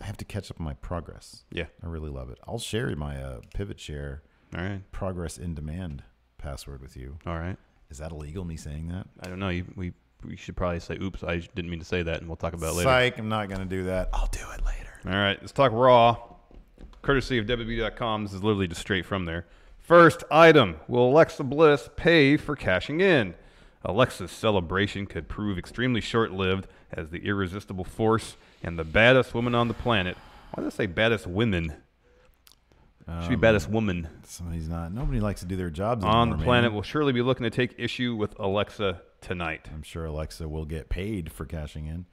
E: I have to catch up on my Progress.
F: Yeah.
E: I really love it. I'll share my Pivot Share
F: All right.
E: Progress in Demand password with you.
F: All right.
E: Is that illegal, me saying that?
F: I don't know. We should probably say, oops, I didn't mean to say that, and we'll talk about it later.
E: Psych, I'm not going to do that. I'll do it later.
F: All right. Let's talk Raw. Courtesy of WWE.com. This is literally just straight from there. First item. Will Alexa Bliss pay for cashing in? Alexa's celebration could prove extremely short-lived as the irresistible force and the baddest woman on the planet. Why does it say baddest women? Should be baddest woman
E: Nobody likes to do their jobs
F: on
E: anymore,
F: the planet.
E: man.
F: Will surely be looking to take issue with Alexa tonight.
E: I'm sure Alexa will get paid for cashing in.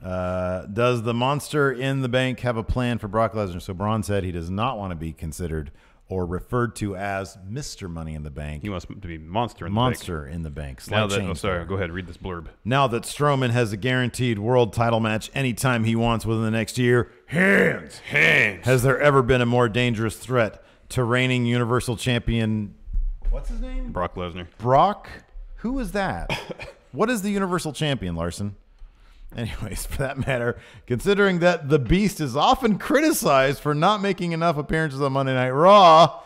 E: Does the monster in the bank have a plan for Brock Lesnar? So Braun said he does not want to be considered or referred to as Mr. Money in the Bank.
F: He wants to be monster in
E: Monster in the Bank.
F: the bank. Now
E: Slight
F: that,
E: change
F: sorry,
E: there.
F: go ahead, read this blurb.
E: Now that Strowman has a guaranteed world title match anytime he wants within the next year, hands. Has there ever been a more dangerous threat to reigning Universal Champion? What's his name?
F: Brock Lesnar.
E: Brock? Who is that? What is the Universal Champion, Larson? Anyways, for that matter, considering that the Beast is often criticized for not making enough appearances on Monday Night Raw,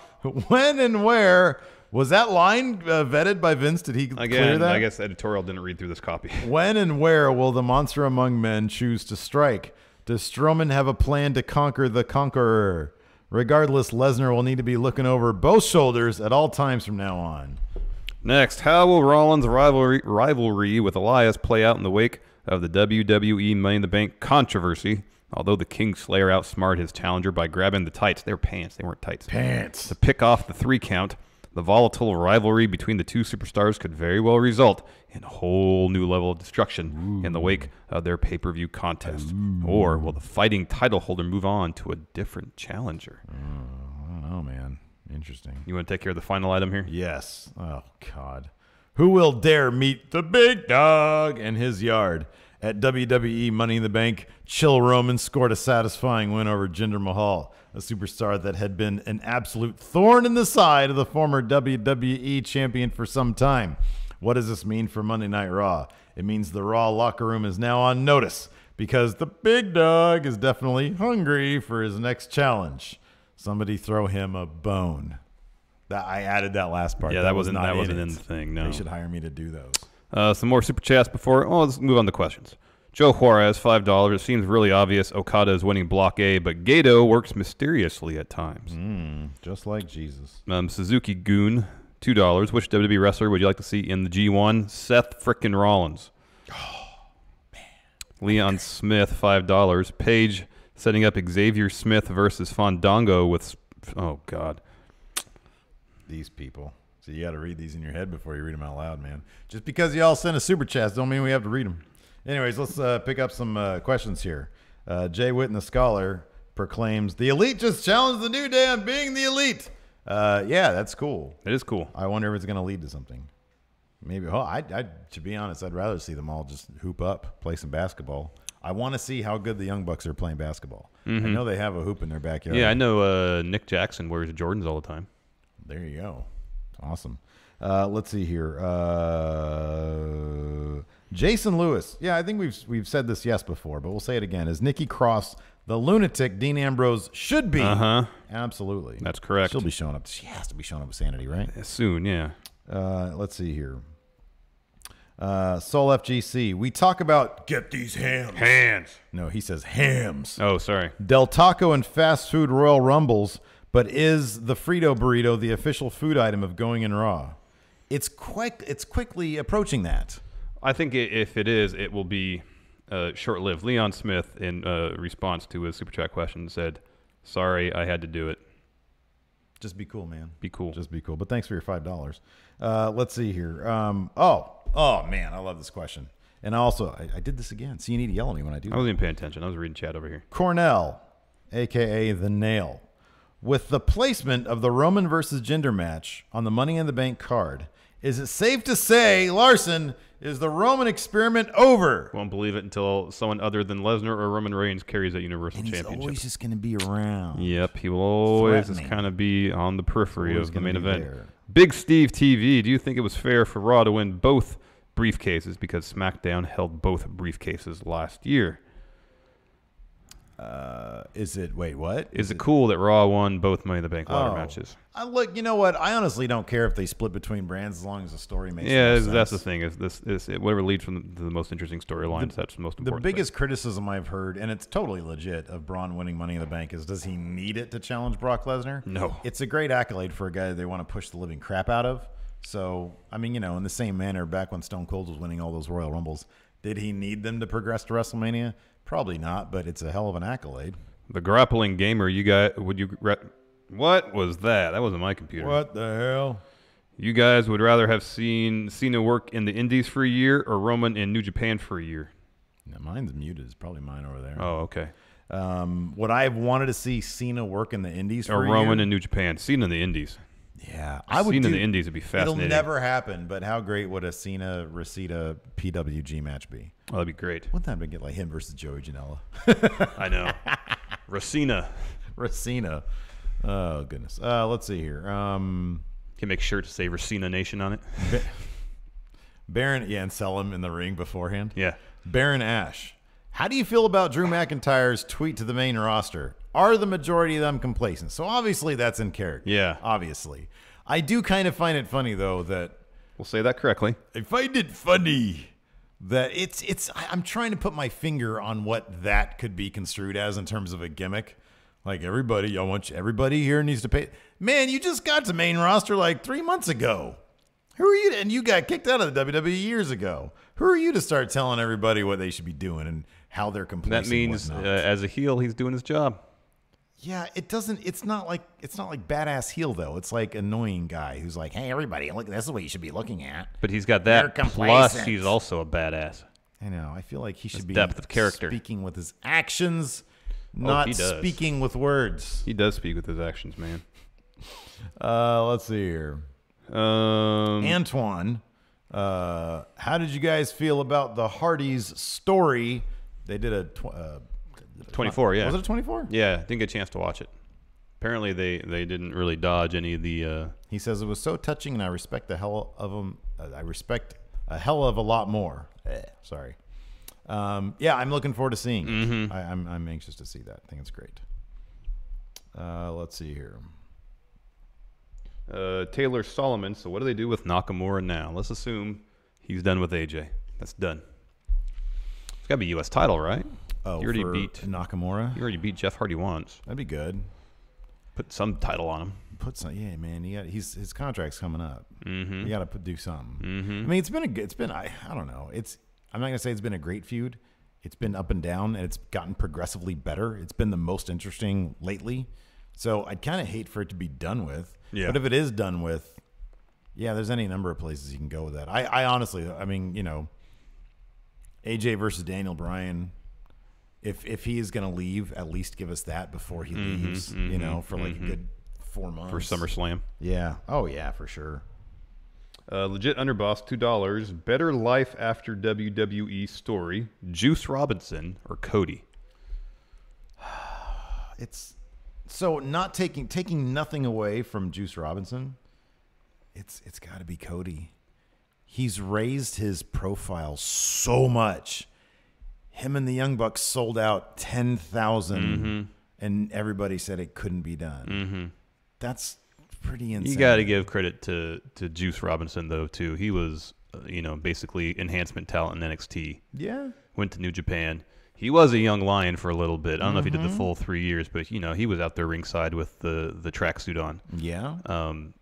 E: when and where was that line vetted by Vince? Did he clear
F: Again,
E: that?
F: I guess editorial didn't read through this copy.
E: When and where will the monster among men choose to strike? Does Strowman have a plan to conquer the conqueror? Regardless, Lesnar will need to be looking over both shoulders at all times from now on.
F: Next, how will Rollins' rivalry with Elias play out in the wake of the WWE Money in the Bank controversy? Although the Kingslayer outsmarted his challenger by grabbing the tights. They were pants. They weren't tights.
E: Pants.
F: To pick off the 3 count, the volatile rivalry between the two superstars could very well result in a whole new level of destruction in the wake of their pay-per-view contest. Or will the fighting title holder move on to a different challenger?
E: I don't know, man. Interesting.
F: You want to take care of the final item here?
E: Yes. Oh, God. Who will dare meet the big dog in his yard? At WWE Money in the Bank, Chill Roman scored a satisfying win over Jinder Mahal, a superstar that had been an absolute thorn in the side of the former WWE champion for some time. What does this mean for Monday Night Raw? It means the Raw locker room is now on notice because the big dog is definitely hungry for his next challenge. Somebody throw him a bone. I added that last part.
F: Yeah, that wasn't
E: not
F: in
E: it.
F: the thing. No.
E: They should hire me to do those.
F: Some more super chats before. Oh, let's move on to questions. Joe Juarez, $5. It seems really obvious Okada is winning Block A, but Gato works mysteriously at times.
E: Just like Jesus.
F: Suzuki Goon, $2. Which WWE wrestler would you like to see in the G1? Seth frickin' Rollins. Oh, man. Leon Smith, $5. Paige setting up Xavier Smith versus Fandango with... Oh, God.
E: These people. So you got to read these in your head before you read them out loud, man. Just because y'all send a super chat don't mean we have to read them. Anyways, let's pick up some questions here. Jay Witten, the scholar, proclaims, "The Elite just challenged the New Day on being the Elite." Yeah, that's cool.
F: It is cool.
E: I wonder if it's going to lead to something. Maybe. Oh, to be honest, I'd rather see them all just hoop up, play some basketball. I want to see how good the Young Bucks are playing basketball. I know they have a hoop in their backyard.
F: Yeah, I know Nick Jackson wears Jordans all the time.
E: There you go. Awesome. Let's see here. Jason Lewis. Yeah, I think we've said this before, but we'll say it again. Is Nikki Cross the lunatic Dean Ambrose should be? Absolutely.
F: That's correct.
E: She'll be showing up. She has to be showing up with Sanity, right?
F: Soon, yeah.
E: Let's see here. Soul FGC. We talk about get these hams.
F: Hands.
E: No, he says hams.
F: Oh, sorry.
E: Del Taco and fast food Royal Rumbles, but is the Frito burrito the official food item of Going in Raw? It's quickly approaching that.
F: I think if it is, it will be short-lived. Leon Smith, in response to his Super Chat question, said, "Sorry, I had to do it."
E: Just be cool, man.
F: Be cool.
E: Just be cool. But thanks for your $5. Let's see here. Oh, man, I love this question. And also, I did this again. So you need to yell at me when I do
F: I wasn't even paying attention. I was reading chat over here.
E: Cornell, a.k.a. The Nail. With the placement of the Roman versus Jinder match on the Money in the Bank card, is it safe to say, Larson, is the Roman experiment over?
F: Won't believe it until someone other than Lesnar or Roman Reigns carries that Universal
E: And he's
F: Championship.
E: always just going to be around.
F: Yep, he will always just
E: Threatening.
F: kind of be on the periphery
E: Always
F: of the
E: gonna
F: main
E: be
F: event.
E: there.
F: Big Steve TV, do you think it was fair for Raw to win both briefcases because SmackDown held both briefcases last year?
E: Wait, what?
F: Is it cool that Raw won both Money in the Bank ladder
E: Oh.
F: matches?
E: Look, you know what? I honestly don't care if they split between brands as long as the story makes
F: Yeah,
E: more
F: that's the
E: sense.
F: thing. Whatever leads from the most interesting storylines, that's the most
E: The
F: important.
E: biggest criticism I've heard, and it's totally legit, of Braun winning Money in the Bank is, does he need it to challenge Brock Lesnar?
F: No.
E: It's a great accolade for a guy they want to push the living crap out of. So, I mean, in the same manner, back when Stone Cold was winning all those Royal Rumbles, did he need them to progress to WrestleMania? Probably not, but it's a hell of an accolade.
F: The grappling gamer, you guys, what was that? That wasn't my computer.
E: What the hell?
F: You guys would rather have seen Cena work in the Indies for a year or Roman in New Japan for a year?
E: Now, mine's muted. It's probably mine over there.
F: Oh, okay.
E: Would I have wanted to see Cena work in the Indies
F: Or
E: for a
F: Roman
E: year?
F: in New Japan. Cena in the Indies.
E: Yeah, I would.
F: Cena in the Indies would be fascinating.
E: It'll never happen, but how great would a Cena-Reseda PWG match be?
F: Oh, that'd be great.
E: Wouldn't that be get like him versus Joey Janela?
F: I know. Racina.
E: Racina. Oh, goodness. Let's see here.
F: Can make sure to say Racina Nation on it.
E: Baron, and sell him in the ring beforehand.
F: Yeah.
E: Baron Ash. How do you feel about Drew McIntyre's tweet to the main roster? Are the majority of them complacent? So obviously that's in character.
F: Yeah.
E: Obviously. I do kind of find it funny, though, that
F: We'll say that correctly.
E: I find it funny that I'm trying to put my finger on what that could be construed as in terms of a gimmick. Like, everybody here needs to pay. Man, you just got to main roster like 3 months ago. Who are you? And you got kicked out of the WWE years ago. Who are you to start telling everybody what they should be doing and how they're complacent?
F: That means as a heel, he's doing his job.
E: Yeah, it doesn't. It's not like badass heel though. It's like annoying guy who's like, "Hey, everybody, look, this is what you should be looking at."
F: But he's got
E: You're
F: that. Plus,
E: complacent.
F: he's also a badass.
E: I know. I feel like he should be
F: depth of character.
E: speaking with his actions, not
F: he does.
E: speaking with words.
F: He does speak with his actions, man.
E: Let's see here. Antoine, how did you guys feel about the Hardys' story? They did a
F: 24, yeah.
E: Was it a 24?
F: Yeah, didn't get a chance to watch it. Apparently, they didn't really dodge any of the.
E: He says it was so touching, and I respect the hell of them. I respect a hell of a lot more. Sorry. Yeah, I'm looking forward to seeing it. I'm anxious to see that. I think it's great. Let's see here.
F: Taylor Solomon. So what do they do with Nakamura now? Let's assume he's done with AJ. That's done. It's got to be U.S. title, right?
E: Oh,
F: he already
E: for
F: beat
E: Nakamura.
F: He already beat Jeff Hardy once.
E: That'd be good.
F: Put some title on him.
E: Put some, yeah, man. His contract's coming up.
F: Mm-hmm.
E: You got to do something.
F: Mm-hmm.
E: I mean, I don't know. I'm not gonna say it's been a great feud. It's been up and down, and it's gotten progressively better. It's been the most interesting lately. So I'd kind of hate for it to be done with.
F: Yeah.
E: But if it is done with, yeah, there's any number of places you can go with that. I honestly, I mean, AJ versus Daniel Bryan if he is going to leave, at least give us that before he leaves, you know, for like a good 4 months.
F: For SummerSlam.
E: Yeah. Oh, yeah, for sure.
F: Legit Underboss, $2. Better life after WWE story, Juice Robinson or Cody?
E: It's so not taking nothing away from Juice Robinson. It's got to be Cody. He's raised his profile so much. Him and the Young Bucks sold out 10,000, and everybody said it couldn't be done. That's pretty insane.
F: You got to give credit to Juice Robinson though too. He was basically enhancement talent in NXT.
E: Yeah.
F: Went to New Japan. He was a young lion for a little bit. I don't know if he did the full 3 years, but he was out there ringside with the tracksuit on.
E: Yeah.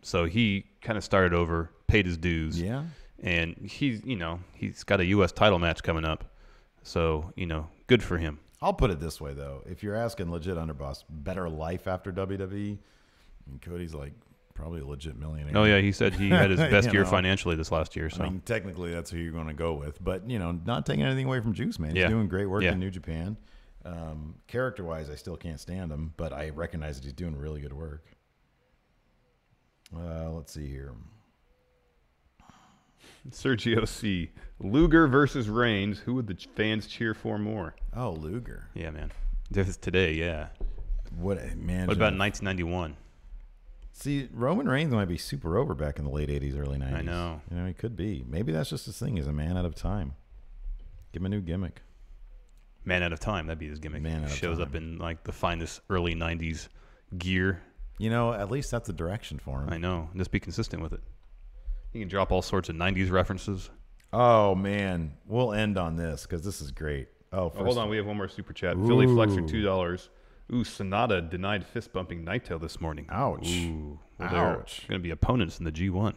F: So he kind of started over, paid his dues.
E: Yeah.
F: And he's got a U.S. title match coming up. So, good for him.
E: I'll put it this way though. If you're asking legit Underboss, better life after WWE, Cody's like probably a legit millionaire.
F: Oh yeah, he said he had his best year financially this last year. So
E: I mean, technically that's who you're going to go with, but not taking anything away from Juice, man. He's doing great work in New Japan. Character-wise, I still can't stand him, but I recognize that he's doing really good work. Let's see here.
F: Sergio C. Luger versus Reigns. Who would the fans cheer for more?
E: Oh, Luger.
F: Yeah, man. This is today. Yeah.
E: What man?
F: What about 1991?
E: See, Roman Reigns might be super over back in the late 80s, early 90s.
F: I know.
E: He could be. Maybe that's just his thing. He's a man out of time. Give him a new gimmick.
F: Man out of time. That'd be his gimmick.
E: Man out of
F: shows
E: time.
F: up in like the finest early 90s gear.
E: At least that's the direction for him.
F: I know. Just be consistent with it. He can drop all sorts of 90s references.
E: Oh, man. We'll end on this because this is great.
F: Hold on. We have one more super chat. Philly Flexer, $2. Ooh, Sonata denied fist-bumping Naito this morning.
E: Ouch.
F: Ooh. Well,
E: Ouch.
F: they're going to be opponents in the G1.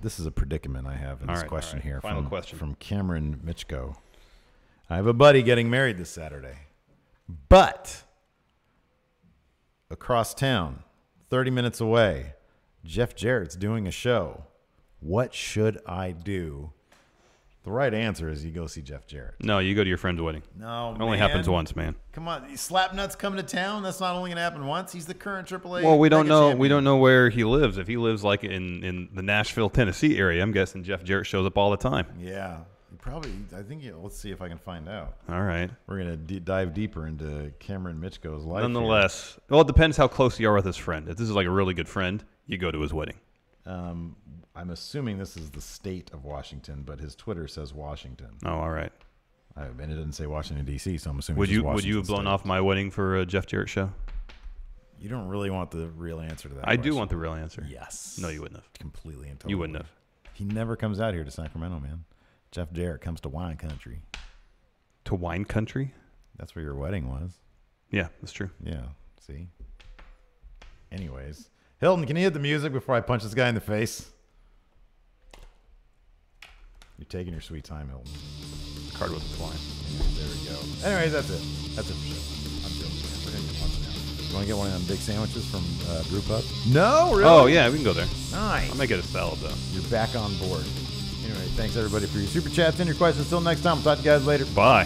E: This is a predicament I have in this question here.
F: Final question.
E: From Cameron Mitchko. I have a buddy getting married this Saturday. But across town, 30 minutes away, Jeff Jarrett's doing a show. What should I do? The right answer is you go see Jeff Jarrett.
F: No, you go to your friend's wedding.
E: No,
F: it only happens once, man.
E: Come on, Slapnuts coming to town. That's not only going to happen once. He's the current AAA.
F: Well, we don't know.
E: champion.
F: We don't know where he lives. If he lives like in the Nashville, Tennessee area, I'm guessing Jeff Jarrett shows up all the time.
E: Yeah, probably. I think. Let's see if I can find out.
F: All right.
E: We're gonna dive deeper into Cameron Mitchko's life.
F: Nonetheless, well, it depends how close you are with his friend. If this is like a really good friend, you go to his wedding.
E: I'm assuming this is the state of Washington, but his Twitter says Washington.
F: Oh, all right.
E: And it didn't say Washington D.C., so I'm assuming.
F: Would
E: it's just
F: you
E: Washington
F: have blown
E: State.
F: off my wedding for a Jeff Jarrett show?
E: You don't really want the real answer to that.
F: I do
E: question.
F: want the real answer.
E: Yes.
F: No, you wouldn't have.
E: Completely and totally.
F: You wouldn't have.
E: He never comes out here to Sacramento, man. Jeff Jarrett comes to wine country.
F: To wine country?
E: That's where your wedding was.
F: Yeah, that's true.
E: Yeah. See. Anyways, Hilton, can you hit the music before I punch this guy in the face? You're taking your sweet time, Hilton.
F: Card wasn't flying.
E: There we go. Anyways, that's it. That's it for sure. I'm joking. We're going to get lunch now. You want to get one of them big sandwiches from Brew Pub? No, really?
F: Oh, yeah, we can go there.
E: Nice.
F: I might get a salad, though.
E: You're back on board. Anyway, thanks everybody for your super chats and your questions. Until next time, we'll talk to you guys later.
F: Bye.